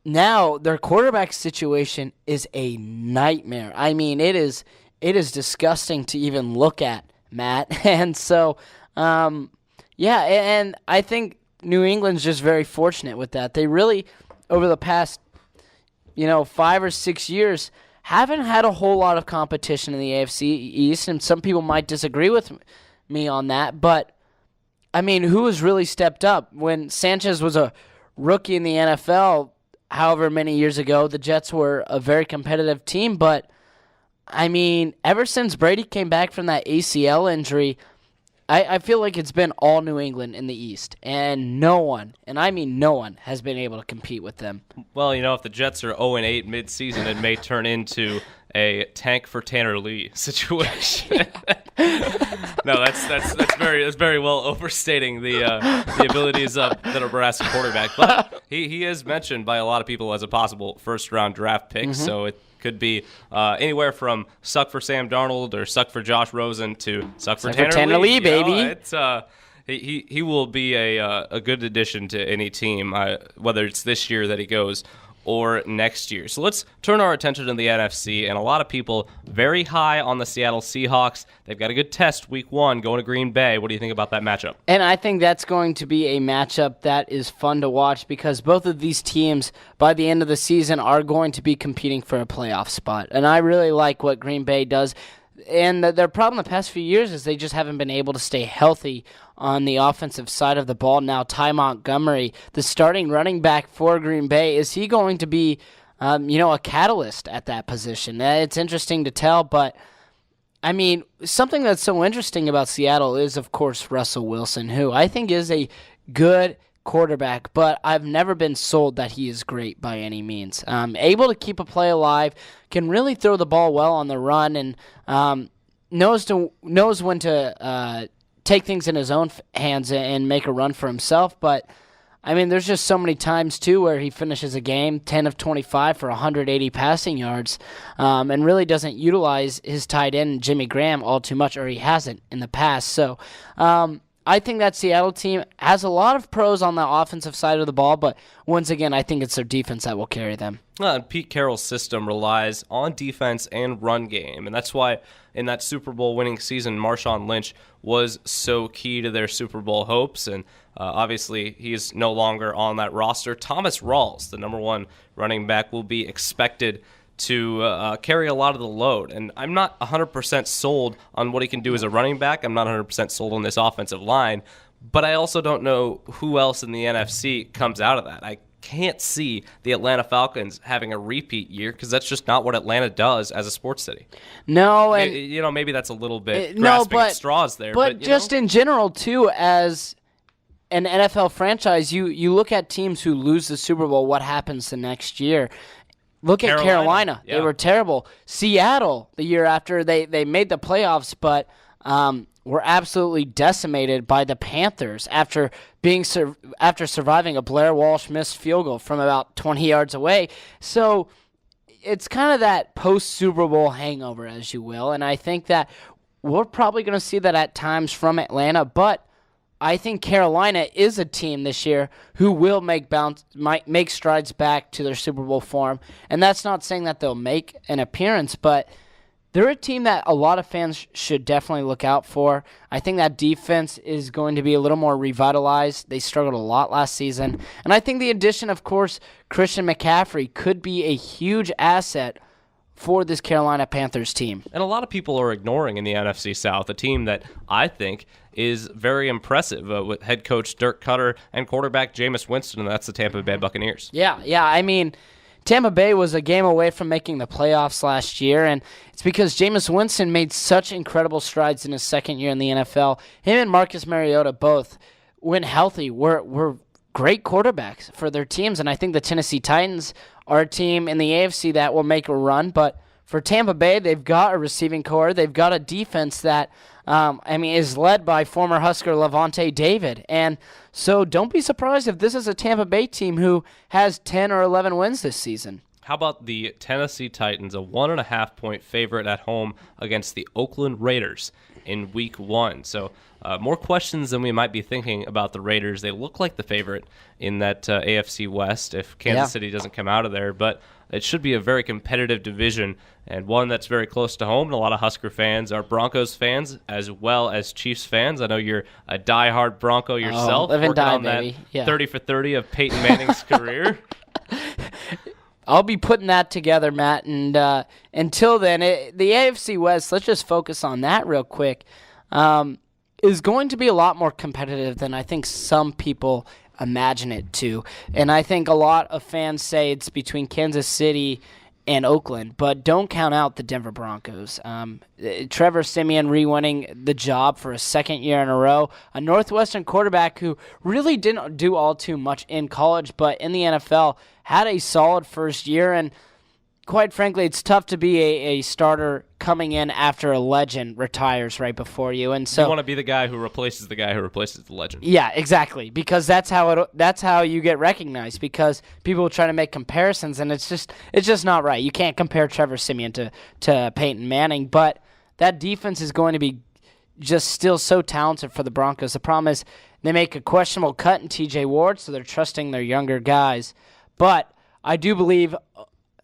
now their quarterback situation is a nightmare. I mean, it is disgusting to even look at, Matt. And so, and I think New England's just very fortunate with that. They really, over the past, 5 or 6 years, haven't had a whole lot of competition in the AFC East, and some people might disagree with me on that, but, I mean, who has really stepped up? When Sanchez was a rookie in the NFL, however many years ago, the Jets were a very competitive team, but, I mean, ever since Brady came back from that ACL injury, I feel like it's been all New England in the East, and no one, and I mean no one, has been able to compete with them. Well, if the Jets are 0-8 mid-season, it may turn into a tank for Tanner Lee situation. No, that's very well overstating the abilities of the Nebraska quarterback. But he is mentioned by a lot of people as a possible first-round draft pick, so it could be anywhere from suck for Sam Darnold or suck for Josh Rosen to suck for Tanner Lee, baby. He will be a good addition to any team, whether it's this year that he goes or next year. So let's turn our attention to the NFC, and a lot of people very high on the Seattle Seahawks. They've got a good test week 1 going to Green Bay. What do you think about that matchup? And I think that's going to be a matchup that is fun to watch because both of these teams, by the end of the season, are going to be competing for a playoff spot. And I really like what Green Bay does. And their problem the past few years is they just haven't been able to stay healthy on the offensive side of the ball. Now, Ty Montgomery, the starting running back for Green Bay, is he going to be, a catalyst at that position? It's interesting to tell, but, I mean, something that's so interesting about Seattle is, of course, Russell Wilson, who I think is a good quarterback, but I've never been sold that he is great by any means. Able to keep a play alive, can really throw the ball well on the run, and knows when to take things in his own hands and make a run for himself. But I mean, there's just so many times too where he finishes a game 10 of 25 for 180 passing yards, and really doesn't utilize his tight end Jimmy Graham all too much, or he hasn't in the past. So I think that Seattle team has a lot of pros on the offensive side of the ball, but once again, I think it's their defense that will carry them. Pete Carroll's system relies on defense and run game, and that's why in that Super Bowl winning season, Marshawn Lynch was so key to their Super Bowl hopes, and obviously he's no longer on that roster. Thomas Rawls, the number 1 running back, will be expected to carry a lot of the load. And I'm not 100% sold on what he can do as a running back. I'm not 100% sold on this offensive line. But I also don't know who else in the NFC comes out of that. I can't see the Atlanta Falcons having a repeat year because that's just not what Atlanta does as a sports city. No, and maybe that's a little bit grasping at straws there. But just in general, too, as an NFL franchise, you look at teams who lose the Super Bowl, what happens the next year? Look at Carolina. Yeah. They were terrible. Seattle, the year after, they made the playoffs, but were absolutely decimated by the Panthers after surviving a Blair Walsh missed field goal from about 20 yards away. So it's kind of that post-Super Bowl hangover, as you will, and I think that we're probably going to see that at times from Atlanta, but I think Carolina is a team this year who will might make strides back to their Super Bowl form. And that's not saying that they'll make an appearance, but they're a team that a lot of fans should definitely look out for. I think that defense is going to be a little more revitalized. They struggled a lot last season. And I think the addition, of course, Christian McCaffrey could be a huge asset for this Carolina Panthers team. And a lot of people are ignoring in the NFC South a team that I think is very impressive with head coach Dirk Cutter and quarterback Jameis Winston, and that's the Tampa Bay Buccaneers. Yeah. I mean, Tampa Bay was a game away from making the playoffs last year, and it's because Jameis Winston made such incredible strides in his second year in the NFL. Him and Marcus Mariota both, when healthy, were great quarterbacks for their teams, and I think the Tennessee Titans are a team in the AFC that will make a run, but for Tampa Bay, they've got a receiving core. They've got a defense that, is led by former Husker Levante David. And so don't be surprised if this is a Tampa Bay team who has 10 or 11 wins this season. How about the Tennessee Titans, a 1.5-point favorite at home against the Oakland Raiders in Week 1? So more questions than we might be thinking about the Raiders. They look like the favorite in that AFC West if Kansas City doesn't come out of there. But it should be a very competitive division and one that's very close to home. And a lot of Husker fans are Broncos fans as well as Chiefs fans. I know you're a diehard Bronco yourself. Live and die, on baby. That 30 for 30 of Peyton Manning's career. I'll be putting that together, Matt. And until then, the AFC West, let's just focus on that real quick, is going to be a lot more competitive than I think some people imagine it to. And I think a lot of fans say it's between Kansas City and Oakland, but don't count out the Denver Broncos. Trevor Siemian re-winning the job for a second year in a row, a Northwestern quarterback who really didn't do all too much in college, but in the NFL had a solid first year, and quite frankly, it's tough to be a starter coming in after a legend retires right before you. And so you want to be the guy who replaces the guy who replaces the legend. Yeah, exactly, because that's how you get recognized, because people try to make comparisons, and it's just not right. You can't compare Trevor Siemian to Peyton Manning, but that defense is going to be just still so talented for the Broncos. The problem is they make a questionable cut in TJ Ward, so they're trusting their younger guys. But I do believe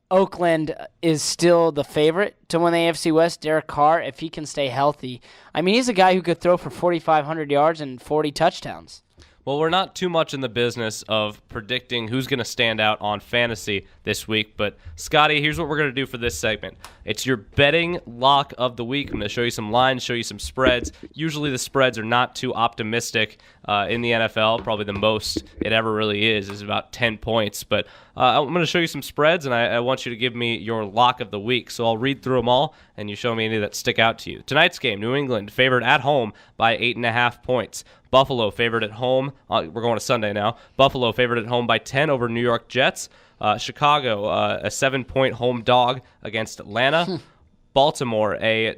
Oakland is still the favorite to win the AFC West. Derek Carr, if he can stay healthy. I mean, he's a guy who could throw for 4,500 yards and 40 touchdowns. Well, we're not too much in the business of predicting who's going to stand out on fantasy this week, but Scotty, here's what we're going to do for this segment. It's your betting lock of the week. I'm going to show you some lines, show you some spreads. Usually the spreads are not too optimistic in the NFL. Probably the most it ever really is about 10 points. But I'm going to show you some spreads, and I want you to give me your lock of the week. So I'll read through them all, and you show me any that stick out to you. Tonight's game, New England favored at home by 8.5 points. Buffalo favored at home. We're going to Sunday now. Buffalo favored at home by 10 over New York Jets. Chicago, a 7-point home dog against Atlanta. Baltimore, a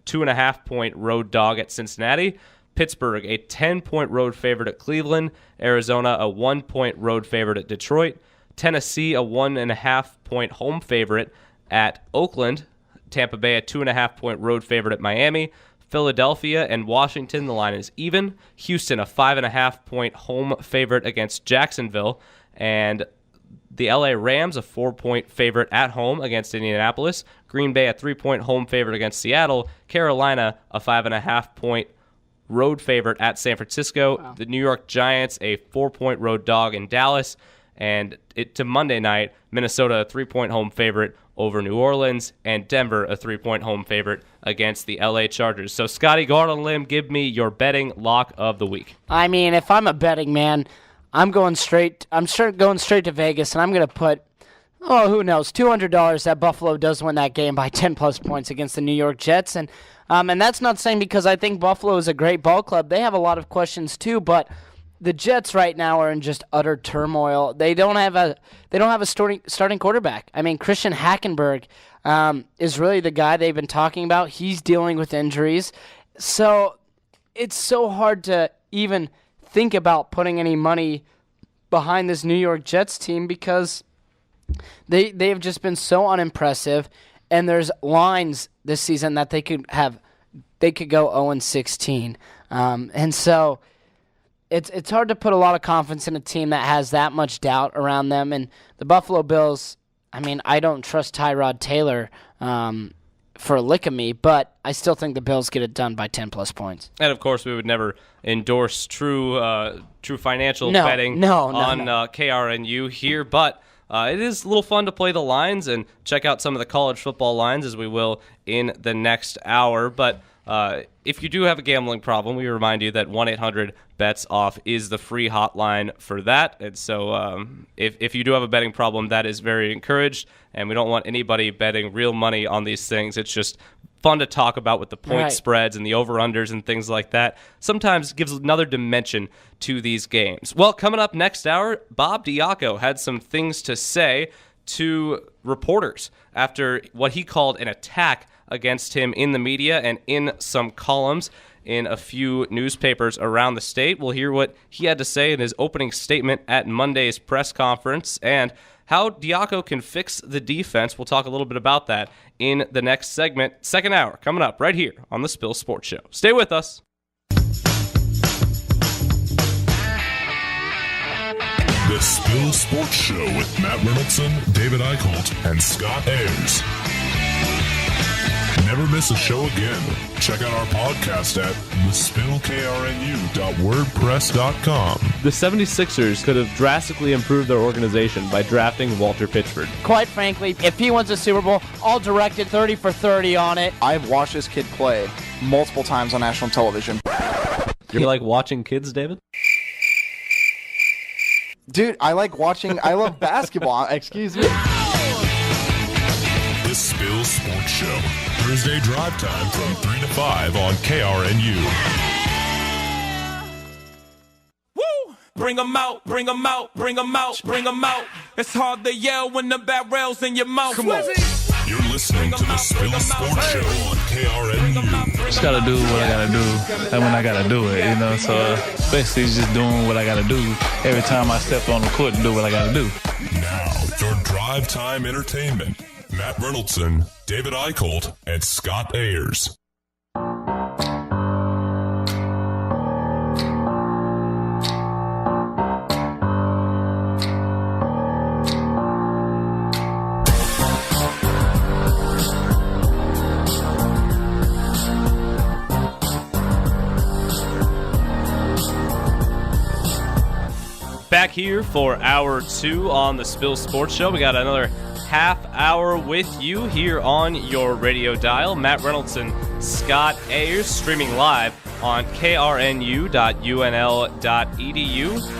2.5-point road dog at Cincinnati. Pittsburgh, a 10-point road favorite at Cleveland. Arizona, a 1-point road favorite at Detroit. Tennessee, a 1.5-point home favorite at Oakland. Tampa Bay, a 2.5-point road favorite at Miami. Philadelphia and Washington, the line is even. Houston, a 5.5-point home favorite against Jacksonville. And the LA Rams, a 4-point favorite at home against Indianapolis. Green Bay, a 3-point home favorite against Seattle. Carolina, a 5.5-point road favorite at San Francisco. Wow. The New York Giants, a 4-point road dog in Dallas. And to Monday night, Minnesota, a 3-point home favorite over New Orleans, and Denver, a 3-point home favorite against the LA Chargers. So, Scotty, go out on a limb. Give me your betting lock of the week. I mean, if I'm a betting man, I'm going straight to Vegas, and I'm going to put, who knows, $200 that Buffalo does win that game by 10-plus points against the New York Jets. And that's not saying because I think Buffalo is a great ball club. They have a lot of questions too, but the Jets right now are in just utter turmoil. They don't have a starting quarterback. I mean, Christian Hackenberg is really the guy they've been talking about. He's dealing with injuries. So it's so hard to even think about putting any money behind this New York Jets team because they've just been so unimpressive, and there's lines this season that they could go 0-16. And so it's hard to put a lot of confidence in a team that has that much doubt around them. And the Buffalo Bills, I mean, I don't trust Tyrod Taylor for a lick of me, but I still think the Bills get it done by 10-plus points. And, of course, we would never endorse true financial betting on KRNU here, but it is a little fun to play the lines and check out some of the college football lines, as we will in the next hour. But if you do have a gambling problem, we remind you that 1-800-BETS-OFF is the free hotline for that. And so if you do have a betting problem, that is very encouraged, and we don't want anybody betting real money on these things. It's just fun to talk about with the point spreads and the over-unders and things like that. Sometimes gives another dimension to these games. Well, coming up next hour, Bob Diaco had some things to say to reporters after what he called an attack against him in the media and in some columns in a few newspapers around the state. We'll hear what he had to say in his opening statement at Monday's press conference and how Diaco can fix the defense. We'll talk a little bit about that in the next segment. Second hour coming up right here on the Spill Sports Show. Stay with us. The Spill Sports Show with Matt Reynoldson, David Eicholt, and Scott Ayers. Never miss a show again. Check out our podcast at thespillkrnu.wordpress.com. The 76ers could have drastically improved their organization by drafting Walter Pitchford. Quite frankly, if he wins a Super Bowl, I'll direct it 30 for 30 on it. I've watched this kid play multiple times on national television. You like watching kids, David? Dude, I love basketball. Excuse me. The Spill Sports Show. Thursday drive time from 3 to 5 on KRNU. Woo! Bring 'em out, bring 'em out, bring 'em out, bring 'em out. It's hard to yell when the barrel's in your mouth. Come on. You're listening to the Spill Sports Show on KRNU. Just gotta do what I gotta do, and when I gotta do it, you know. So basically, just doing what I gotta do every time I step on the court and do what I gotta do. Now, for drive time entertainment, Matt Reynoldson, David Eicholt, and Scott Ayers. Back here for hour 2 on the Spill Sports Show. We got another half hour with you here on your radio dial. Matt Reynoldson, Scott Ayers, streaming live on krnu.unl.edu.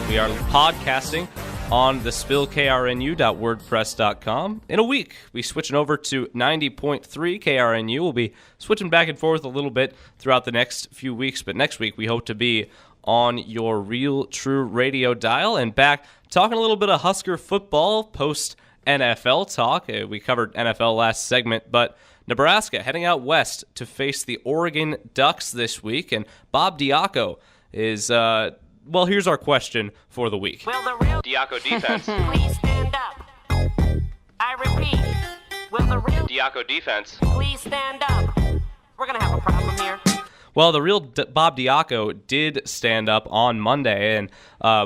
We are podcasting on the spillkrnu.wordpress.com. In a week, we're switching over to 90.3 KRNU. We'll be switching back and forth a little bit throughout the next few weeks, but next week we hope to be on your real, true radio dial and back talking a little bit of Husker football post-NFL talk. We covered NFL last segment, but Nebraska heading out west to face the Oregon Ducks this week, and Bob Diaco is, well, here's our question for the week. Will the real Diaco defense. Please stand up. I repeat, will the real Diaco defense. Please stand up. We're going to have a problem here. Well, the real Bob Diaco did stand up on Monday, and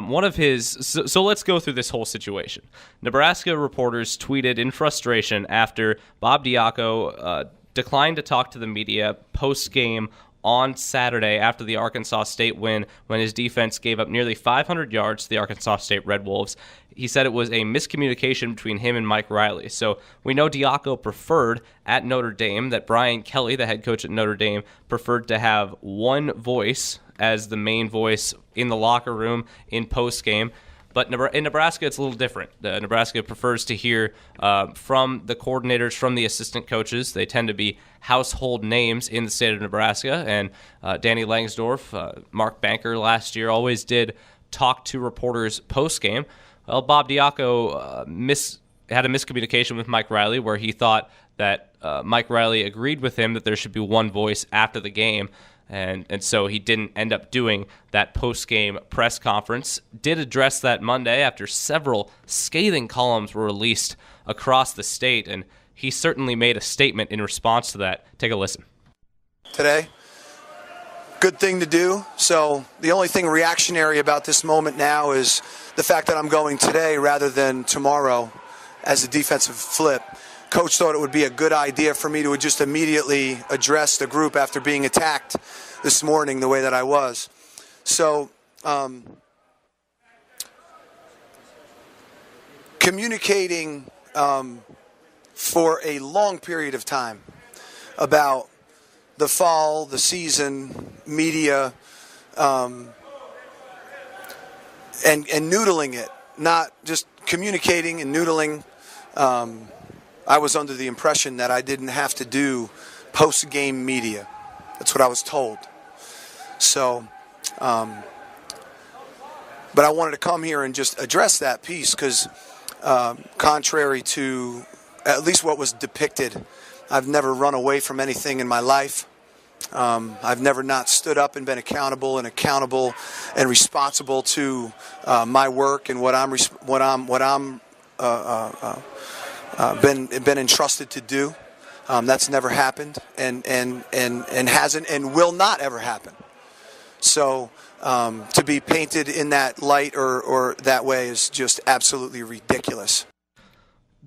one of his... So let's go through this whole situation. Nebraska reporters tweeted in frustration after Bob Diaco declined to talk to the media post-game on Saturday after the Arkansas State win, when his defense gave up nearly 500 yards to the Arkansas State Red Wolves. He said it was a miscommunication between him and Mike Riley. So we know Diaco preferred at Notre Dame that Brian Kelly, the head coach at Notre Dame, preferred to have one voice as the main voice in the locker room in postgame. But in Nebraska, it's a little different. Nebraska prefers to hear from the coordinators, from the assistant coaches. They tend to be household names in the state of Nebraska. And Danny Langsdorf, Mark Banker last year always did talk to reporters post-game. Well, Bob Diaco had a miscommunication with Mike Riley where he thought that Mike Riley agreed with him that there should be one voice after the game. And so he didn't end up doing that post-game press conference. Did address that Monday after several scathing columns were released across the state, and he certainly made a statement in response to that. Take a listen. Today, good thing to do. So the only thing reactionary about this moment now is the fact that I'm going today rather than tomorrow as a defensive flip. Coach thought it would be a good idea for me to just immediately address the group after being attacked this morning the way that I was. So communicating for a long period of time about the fall, the season, media, and noodling it, not just communicating and noodling. I was under the impression that I didn't have to do post-game media. That's what I was told. So, but I wanted to come here and just address that piece because contrary to at least what was depicted, I've never run away from anything in my life. I've never not stood up and been accountable and responsible to my work and what I'm been entrusted to do. That's never happened and hasn't and will not ever happen. So to be painted in that light or that way is just absolutely ridiculous.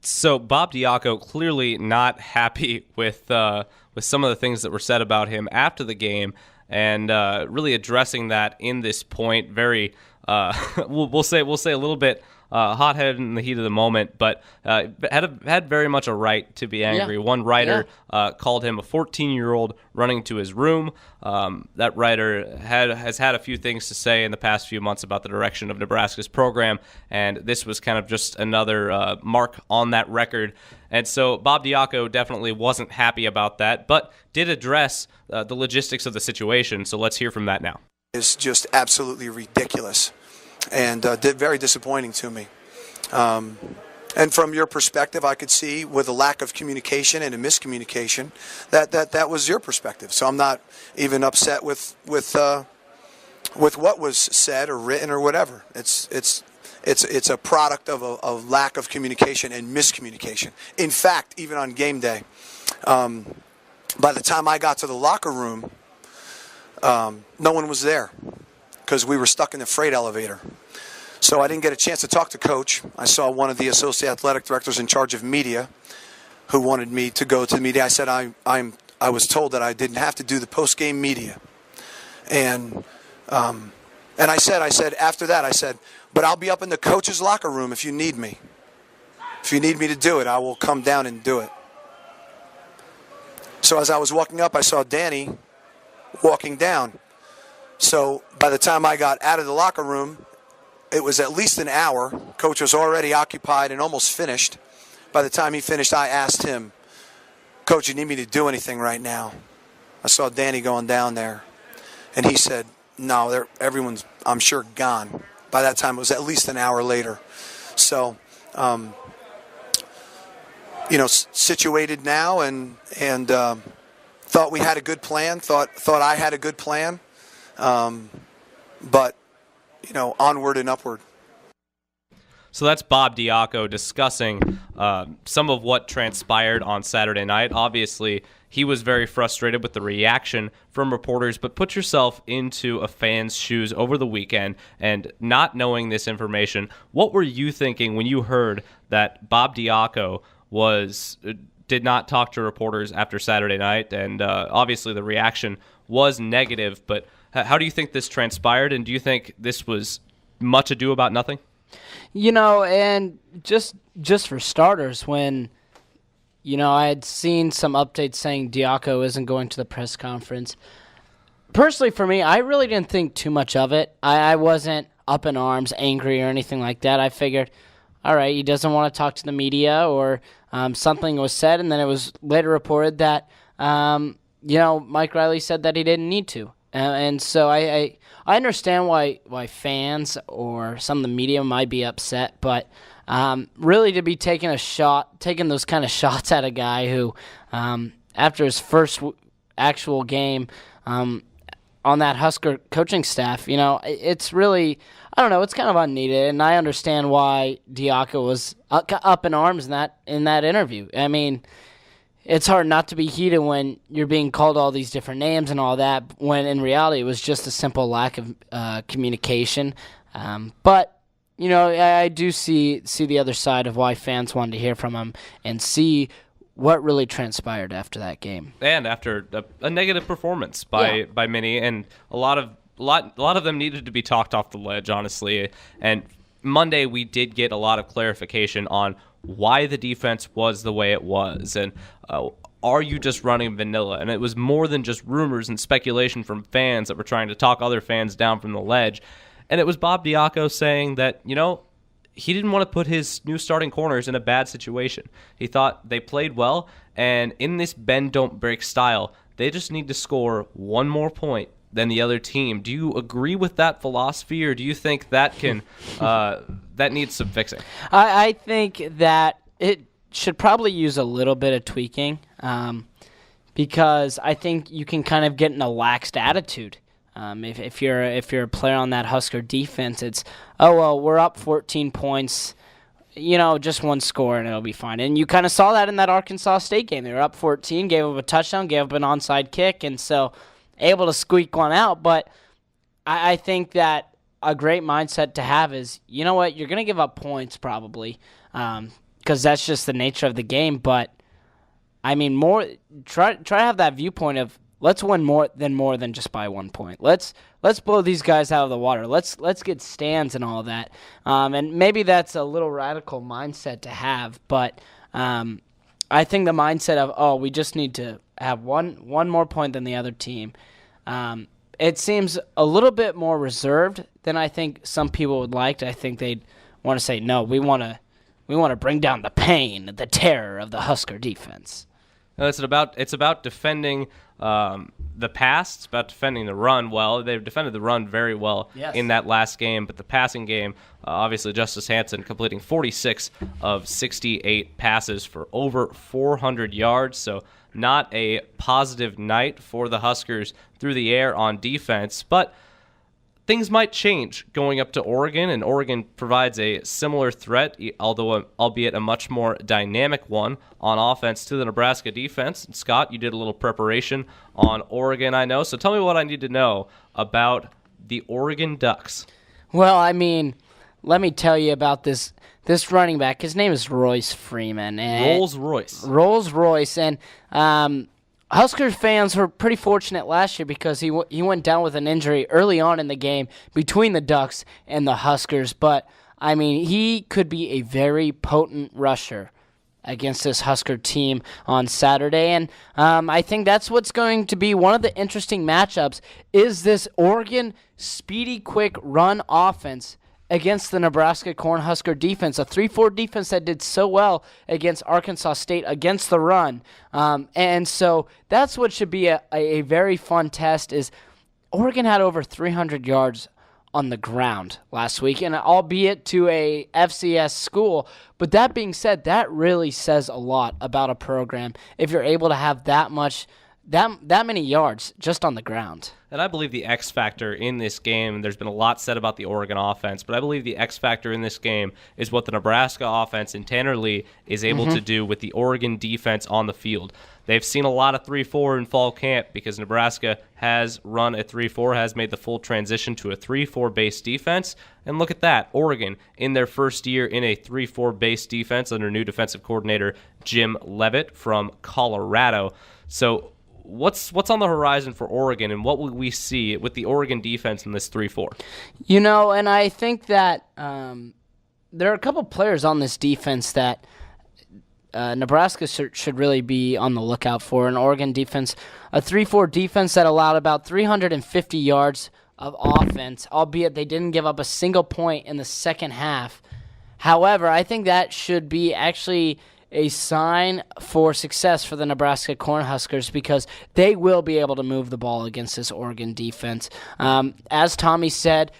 So Bob Diaco clearly not happy with some of the things that were said about him after the game, and really addressing that in this point. Very we'll say a little bit hot-headed in the heat of the moment, but had very much a right to be angry. Yeah. One writer called him a 14-year-old running to his room. That writer has had a few things to say in the past few months about the direction of Nebraska's program, and this was kind of just another mark on that record. And so Bob Diaco definitely wasn't happy about that, but did address the logistics of the situation. So let's hear from that now. It's just absolutely ridiculous. And very disappointing to me. And from your perspective, I could see with a lack of communication and a miscommunication that was your perspective. So I'm not even upset with what was said or written or whatever. It's a product of a lack of communication and miscommunication. In fact, even on game day, by the time I got to the locker room, no one was there, because we were stuck in the freight elevator. So I didn't get a chance to talk to Coach. I saw one of the associate athletic directors in charge of media who wanted me to go to the media. I said I was told that I didn't have to do the post-game media. And I said after that, I said, But I'll be up in the coach's locker room if you need me. If you need me to do it, I will come down and do it. So as I was walking up, I saw Danny walking down. So by the time I got out of the locker room, it was at least an hour. Coach was already occupied and almost finished. By the time he finished, I asked him, Coach, you need me to do anything right now? I saw Danny going down there. And he said, no, everyone's, I'm sure, gone. By that time, it was at least an hour later. So, situated now and thought we had a good plan, thought I had a good plan. But, onward and upward. So that's Bob Diaco discussing some of what transpired on Saturday night. Obviously, he was very frustrated with the reaction from reporters, but put yourself into a fan's shoes over the weekend and not knowing this information. What were you thinking when you heard that Bob Diaco did not talk to reporters after Saturday night? And obviously the reaction was negative, but how do you think this transpired, and do you think this was much ado about nothing? And just for starters, when, I had seen some updates saying Diaco isn't going to the press conference. Personally, for me, I really didn't think too much of it. I wasn't up in arms, angry, or anything like that. I figured, all right, he doesn't want to talk to the media, or something was said, and then it was later reported that, Mike Riley said that he didn't need to. And so I understand why fans or some of the media might be upset, but really to be taking those kind of shots at a guy who, after his first actual game on that Husker coaching staff, it's really, I don't know, it's kind of unneeded, and I understand why Diaco was up in arms in that interview. I mean, it's hard not to be heated when you're being called all these different names and all that, when in reality it was just a simple lack of communication. But, I do see the other side of why fans wanted to hear from him and see what really transpired after that game. And after a negative performance by many, and a lot of them needed to be talked off the ledge, honestly. And Monday we did get a lot of clarification on why the defense was the way it was, and are you just running vanilla? And it was more than just rumors and speculation from fans that were trying to talk other fans down from the ledge. And it was Bob Diaco saying that, he didn't want to put his new starting corners in a bad situation. He thought they played well, and in this bend don't break style, they just need to score one more point than the other team. Do you agree with that philosophy, or do you think that can that needs some fixing? I think that it should probably use a little bit of tweaking, because I think you can kind of get in a laxed attitude. If you're a player on that Husker defense, it's, oh well, we're up 14 points, just one score and it'll be fine. And you kind of saw that in that Arkansas State game. They were up 14, gave up a touchdown, gave up an onside kick, and so able to squeak one out. But I think that a great mindset to have is, you know what, you're going to give up points probably, because that's just the nature of the game. But I mean, try to have that viewpoint of, let's win more than just by 1 point. Let's blow these guys out of the water. Let's get stands and all that. And maybe that's a little radical mindset to have, but I think the mindset of, we just need to have one more point than the other team. It seems a little bit more reserved than I think some people would like. I think they'd want to say, no, we want to bring down the pain, the terror of the Husker defense. No, it's about defending the pass. It's about defending the run well. They've defended the run very well in that last game, but the passing game, obviously Justice Hansen completing 46 of 68 passes for over 400 yards, so not a positive night for the Huskers through the air on defense, but things might change going up to Oregon, and Oregon provides a similar threat, although albeit a much more dynamic one on offense to the Nebraska defense. And Scott, you did a little preparation on Oregon, I know. So tell me what I need to know about the Oregon Ducks. Well, I mean, let me tell you about this running back. His name is Royce Freeman. Rolls-Royce. Rolls-Royce. And Huskers fans were pretty fortunate last year because he went down with an injury early on in the game between the Ducks and the Huskers. But, I mean, he could be a very potent rusher against this Husker team on Saturday. And I think that's what's going to be one of the interesting matchups is this Oregon speedy, quick run offense against the Nebraska Cornhusker defense, a 3-4 defense that did so well against Arkansas State against the run. And so that's what should be a very fun test is Oregon had over 300 yards on the ground last week, and albeit to a FCS school. But that being said, that really says a lot about a program if you're able to have that many yards just on the ground. And I believe the X factor in this game, there's been a lot said about the Oregon offense, but I believe the X factor in this game is what the Nebraska offense and Tanner Lee is able to do with the Oregon defense on the field. They've seen a lot of 3-4 in fall camp because Nebraska has run a 3-4, has made the full transition to a 3-4 base defense. And look at that, Oregon in their first year in a 3-4 base defense under new defensive coordinator Jim Leavitt from Colorado. So what's on the horizon for Oregon, and what will we see with the Oregon defense in this 3-4? You know, and I think that there are a couple players on this defense that Nebraska should really be on the lookout for. An Oregon defense, a 3-4 defense that allowed about 350 yards of offense, albeit they didn't give up a single point in the second half. However, I think that should be actually a sign for success for the Nebraska Cornhuskers because they will be able to move the ball against this Oregon defense. As Tommy said,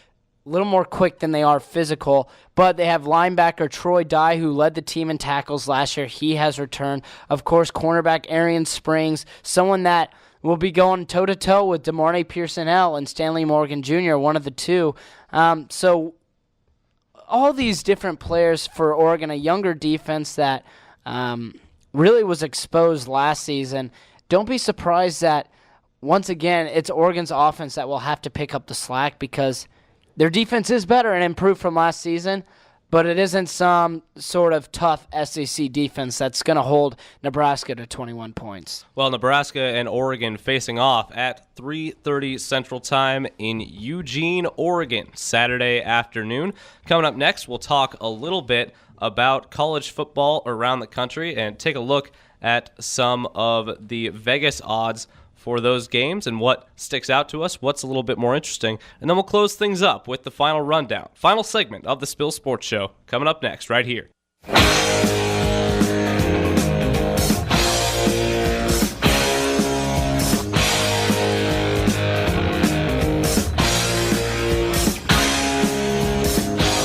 a little more quick than they are physical, but they have linebacker Troy Dye, who led the team in tackles last year. He has returned. Of course, cornerback Arian Springs, someone that will be going toe-to-toe with DeMarne Pearson-L and Stanley Morgan Jr., one of the two. So all these different players for Oregon, a younger defense that really was exposed last season. Don't be surprised that, once again, it's Oregon's offense that will have to pick up the slack because their defense is better and improved from last season, but it isn't some sort of tough SEC defense that's going to hold Nebraska to 21 points. Well, Nebraska and Oregon facing off at 3:30 Central Time in Eugene, Oregon, Saturday afternoon. Coming up next, we'll talk a little bit about college football around the country and take a look at some of the Vegas odds for those games and what sticks out to us, what's a little bit more interesting. And then we'll close things up with the final rundown, final segment of the Spill Sports Show coming up next right here.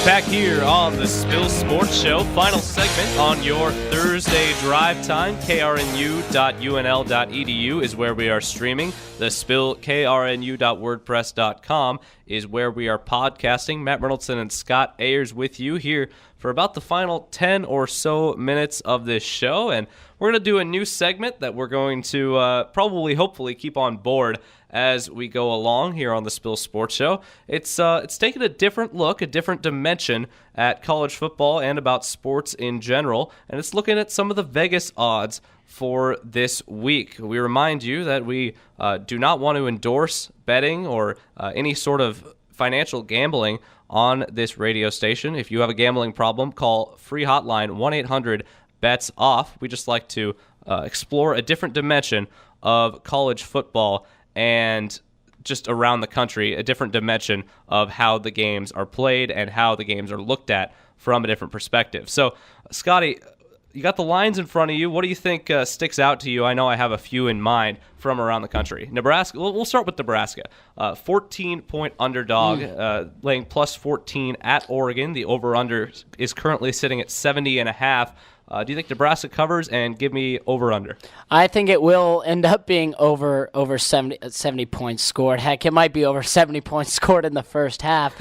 Back here on the Spill Sports Show, final segment on your Thursday drive time. krnu.unl.edu is where we are streaming. The Spill, krnu.wordpress.com is where we are podcasting. Matt Reynoldson and Scott Ayers with you here for about the final 10 or so minutes of this show. And we're going to do a new segment that we're going to hopefully keep on board as we go along here on the Spill Sports Show. It's taking a different look, a different dimension at college football and about sports in general, and it's looking at some of the Vegas odds for this week. We remind you that we do not want to endorse betting or any sort of financial gambling on this radio station. If you have a gambling problem, call free hotline 1-800-BETS-OFF. We just like to explore a different dimension of college football and just around the country, a different dimension of how the games are played and how the games are looked at from a different perspective. So, Scotty, you got the lines in front of you. What do you think sticks out to you? I know I have a few in mind from around the country. Nebraska, we'll start with Nebraska. 14-point underdog, laying plus 14 at Oregon. The over-under is currently sitting at 70.5. Do you think Nebraska covers, and give me over-under? I think it will end up being over 70 points scored. Heck, it might be over 70 points scored in the first half.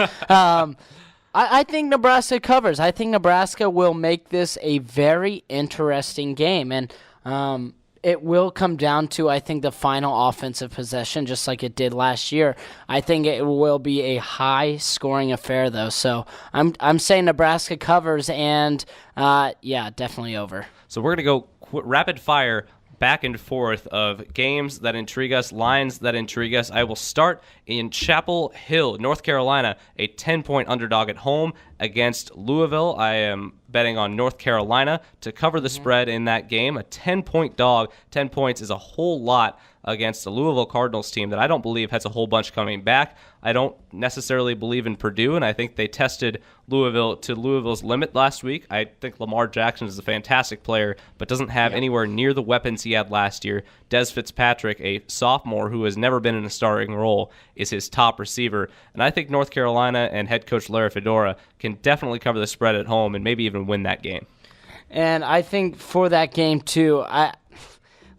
I think Nebraska covers. I think Nebraska will make this a very interesting game, and it will come down to, I think, the final offensive possession, just like it did last year. I think it will be a high-scoring affair, though. So I'm saying Nebraska covers, and definitely over. So we're going to go rapid fire back and forth of games that intrigue us, lines that intrigue us. I will start in Chapel Hill, North Carolina, a 10-point underdog at home against Louisville. I am betting on North Carolina to cover the spread in that game. A 10-point dog, 10 points is a whole lot against the Louisville Cardinals team that I don't believe has a whole bunch coming back. I don't necessarily believe in Purdue, and I think they tested Louisville to Louisville's limit last week. I think Lamar Jackson is a fantastic player, but doesn't have anywhere near the weapons he had last year. Des Fitzpatrick, a sophomore who has never been in a starting role, is his top receiver. And I think North Carolina and head coach Larry Fedora can definitely cover the spread at home and maybe even win that game. And I think for that game, too,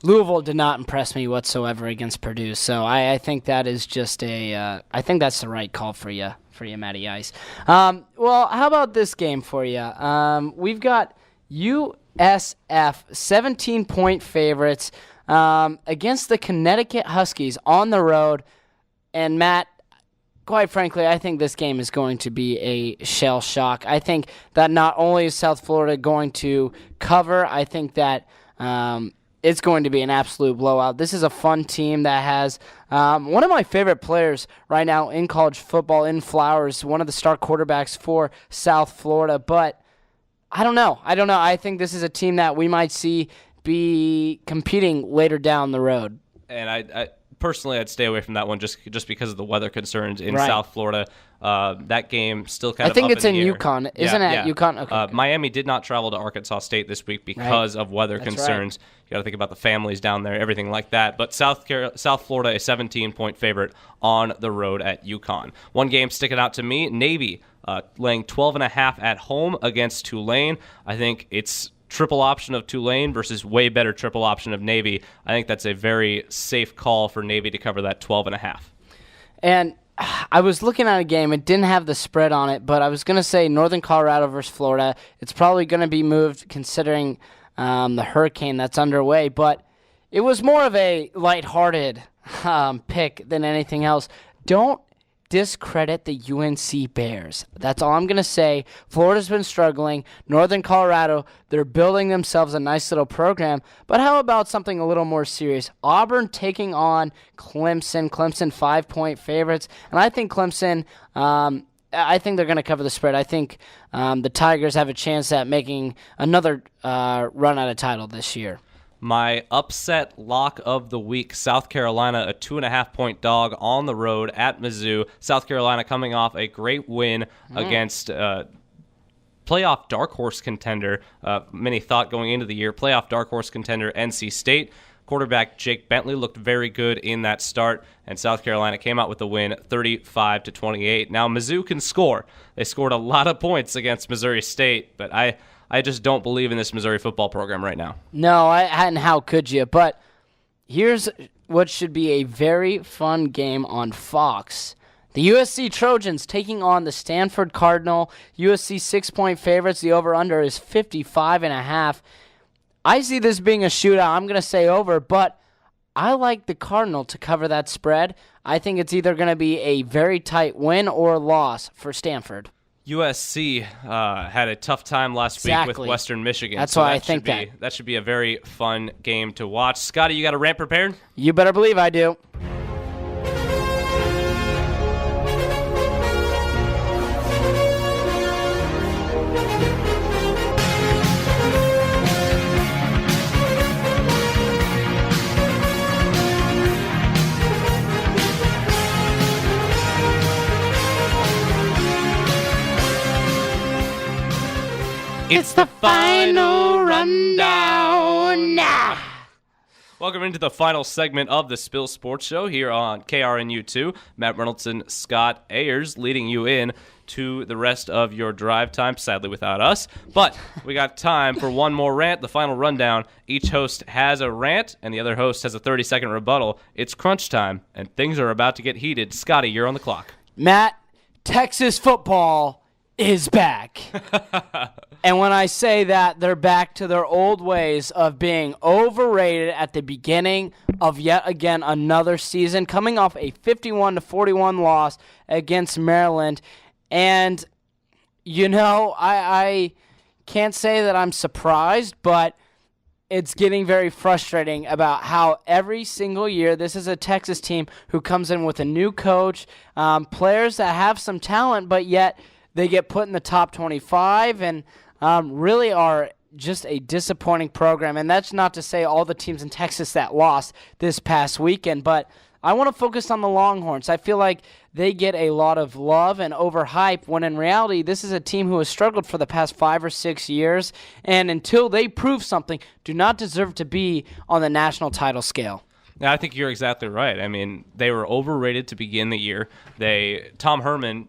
Louisville did not impress me whatsoever against Purdue, so I think that is just I think that's the right call for you, Matty Ice. Well, how about this game for you? We've got USF 17-point favorites against the Connecticut Huskies on the road, and Matt, quite frankly, I think this game is going to be a shell shock. I think that not only is South Florida going to cover, I think that it's going to be an absolute blowout. This is a fun team that has one of my favorite players right now in college football, in Flowers, one of the star quarterbacks for South Florida. But I don't know. I think this is a team that we might see be competing later down the road. And I personally, I'd stay away from that one just because of the weather concerns in South Florida. That game still kind of I think up it's in the air. UConn. Isn't it at UConn? Okay. Miami did not travel to Arkansas State this week because of weather concerns. Right. You got to think about the families down there, everything like that. But South Florida, a 17-point favorite on the road at UConn. One game sticking out to me, Navy laying 12.5 at home against Tulane. I think it's triple option of Tulane versus way better triple option of Navy. I think that's a very safe call for Navy to cover that 12.5. And I was looking at a game. It didn't have the spread on it, but I was going to say Northern Colorado versus Florida. It's probably going to be moved considering the hurricane that's underway, but it was more of a lighthearted pick than anything else. Don't discredit the UNC Bears. That's all I'm going to say. Florida's been struggling. Northern Colorado, they're building themselves a nice little program. But how about something a little more serious? Auburn taking on Clemson. Clemson 5-point favorites. And I think Clemson, I think they're going to cover the spread. I think the Tigers have a chance at making another run at a title this year. My upset lock of the week, South Carolina, a 2.5-point dog on the road at Mizzou. South Carolina coming off a great win against playoff dark horse contender. Many thought going into the year, playoff dark horse contender NC State. Quarterback Jake Bentley looked very good in that start, and South Carolina came out with the win 35-28. Now Mizzou can score. They scored a lot of points against Missouri State, but I just don't believe in this Missouri football program right now. No, and how could you? But here's what should be a very fun game on Fox. The USC Trojans taking on the Stanford Cardinal. USC 6-point favorites. The over-under is 55.5. I see this being a shootout. I'm going to say over, but I like the Cardinal to cover that spread. I think it's either going to be a very tight win or loss for Stanford. USC had a tough time last week with Western Michigan. That's why I think that should be a very fun game to watch. Scotty, you got a rant prepared? You better believe I do. It's the final rundown. Welcome into the final segment of the Spill Sports Show here on KRNU2. Matt Reynoldson, Scott Ayers leading you in to the rest of your drive time, sadly without us. But we got time for one more rant, the final rundown. Each host has a rant, and the other host has a 30-second rebuttal. It's crunch time, and things are about to get heated. Scotty, you're on the clock. Matt, Texas football is back. And when I say that, they're back to their old ways of being overrated at the beginning of yet again another season, coming off a 51-41 loss against Maryland. And, you know, I can't say that I'm surprised, but it's getting very frustrating about how every single year this is a Texas team who comes in with a new coach, players that have some talent, but yet they get put in the top 25 and really are just a disappointing program. And that's not to say all the teams in Texas that lost this past weekend, but I want to focus on the Longhorns. I feel like they get a lot of love and overhype when in reality this is a team who has struggled for the past 5 or 6 years and until they prove something do not deserve to be on the national title scale. Yeah, I think you're exactly right. I mean, they were overrated to begin the year. Tom Herman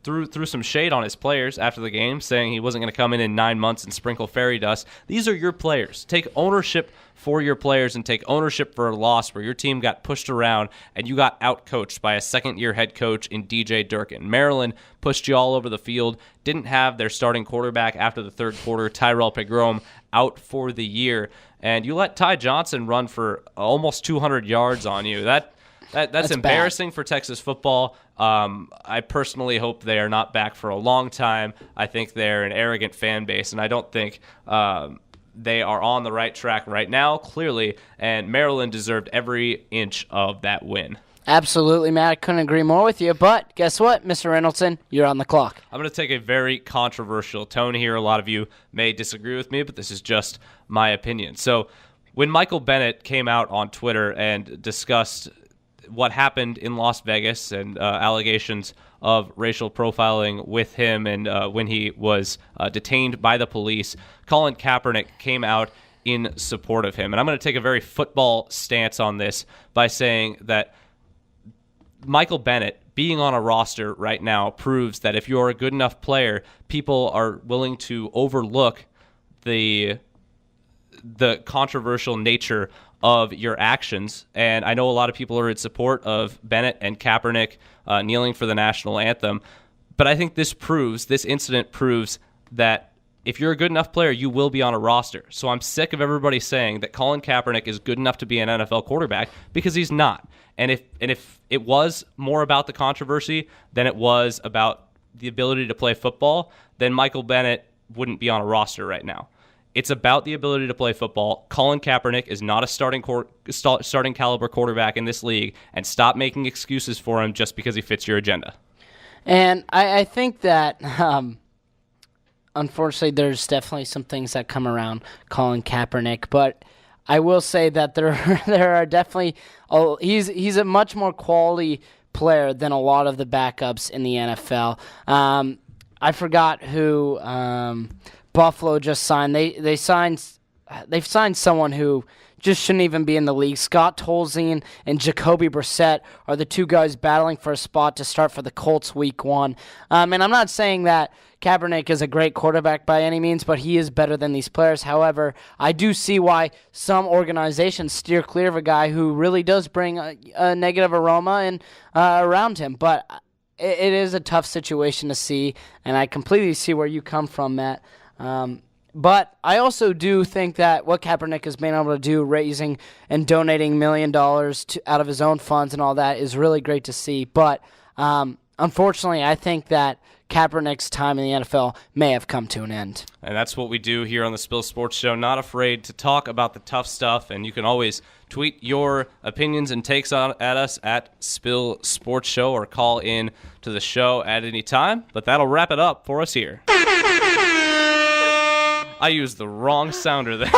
threw some shade on his players after the game, saying he wasn't going to come in 9 months and sprinkle fairy dust. These are your players. Take ownership for your players and take ownership for a loss where your team got pushed around and you got outcoached by a second-year head coach in DJ Durkin. Maryland pushed you all over the field, didn't have their starting quarterback after the third quarter, Tyrell Pegrom, out for the year, and you let Ty Johnson run for almost 200 yards on you. That's embarrassing for Texas football. I personally hope they are not back for a long time. I think they're an arrogant fan base, and I don't think they are on the right track right now, clearly, and Maryland deserved every inch of that win. Absolutely, Matt. I couldn't agree more with you, but guess what, Mr. Reynoldson? You're on the clock. I'm going to take a very controversial tone here. A lot of you may disagree with me, but this is just my opinion. So when Michael Bennett came out on Twitter and discussed what happened in Las Vegas and allegations of racial profiling with him and when he was detained by the police, Colin Kaepernick came out in support of him. And I'm going to take a very football stance on this by saying that Michael Bennett being on a roster right now proves that if you're a good enough player, people are willing to overlook the controversial nature of your actions. And I know a lot of people are in support of Bennett and Kaepernick kneeling for the national anthem, but I think this incident proves that if you're a good enough player, you will be on a roster. So I'm sick of everybody saying that Colin Kaepernick is good enough to be an NFL quarterback, because he's not. And if it was more about the controversy than it was about the ability to play football, then Michael Bennett wouldn't be on a roster right now. It's about the ability to play football. Colin Kaepernick is not a starting caliber quarterback in this league, and stop making excuses for him just because he fits your agenda. And I think that, unfortunately, there's definitely some things that come around Colin Kaepernick, but I will say that there are definitely he's a much more quality player than a lot of the backups in the NFL. I forgot who Buffalo just signed. They've signed someone who just shouldn't even be in the league. Scott Tolzien and Jacoby Brissett are the two guys battling for a spot to start for the Colts week 1. And I'm not saying that Kaepernick is a great quarterback by any means, but he is better than these players. However, I do see why some organizations steer clear of a guy who really does bring a negative aroma and around him. But it is a tough situation to see, and I completely see where you come from, Matt. But I also do think that what Kaepernick has been able to do, raising and donating $1 million out of his own funds and all that, is really great to see. But unfortunately, I think that Kaepernick's time in the NFL may have come to an end. And that's what we do here on the Spill Sports Show. Not afraid to talk about the tough stuff, and you can always tweet your opinions and takes at us at Spill Sports Show, or call in to the show at any time. But that'll wrap it up for us here. I used the wrong sounder there.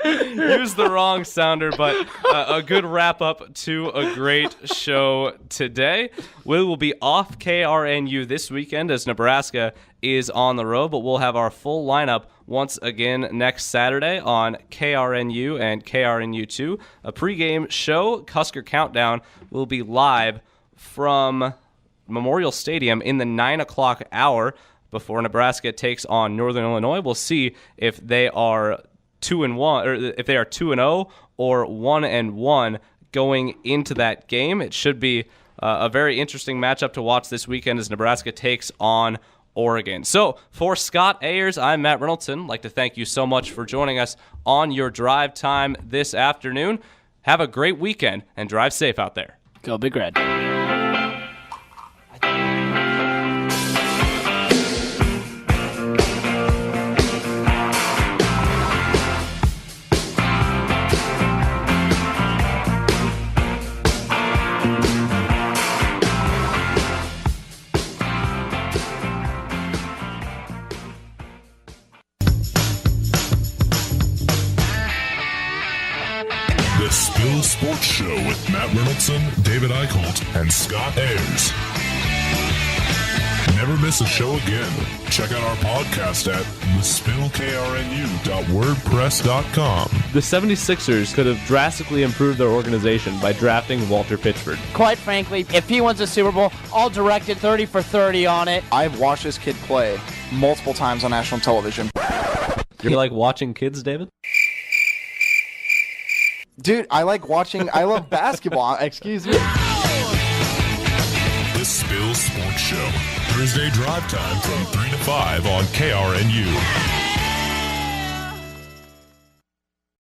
Used the wrong sounder, but a good wrap-up to a great show today. We will be off KRNU this weekend as Nebraska is on the road, but we'll have our full lineup once again next Saturday on KRNU and KRNU2. A pregame show, Husker Countdown, will be live from Memorial Stadium in the 9 o'clock hour before Nebraska takes on Northern Illinois. We'll see if they are 2-1, or if they are 2-0 or 1-1 going into that game. It should be a very interesting matchup to watch this weekend as Nebraska takes on Oregon. So for Scott Ayers, I'm Matt Reynoldson. I'd like to thank you so much for joining us on your drive time this afternoon. Have a great weekend and drive safe out there. Go Big Red. Sports Show with Matt Reynoldson, David Eichholt, and Scott Ayers. Never miss a show again. Check out our podcast at thespillkrnu.wordpress.com. The 76ers could have drastically improved their organization by drafting Walter Pitchford. Quite frankly, if he wins a Super Bowl, I'll direct it 30 for 30 on it. I've watched this kid play multiple times on national television. You like watching kids, David? Dude, I love basketball. Excuse me. The Spill Sports Show. Thursday drive time from 3 to 5 on KRNU.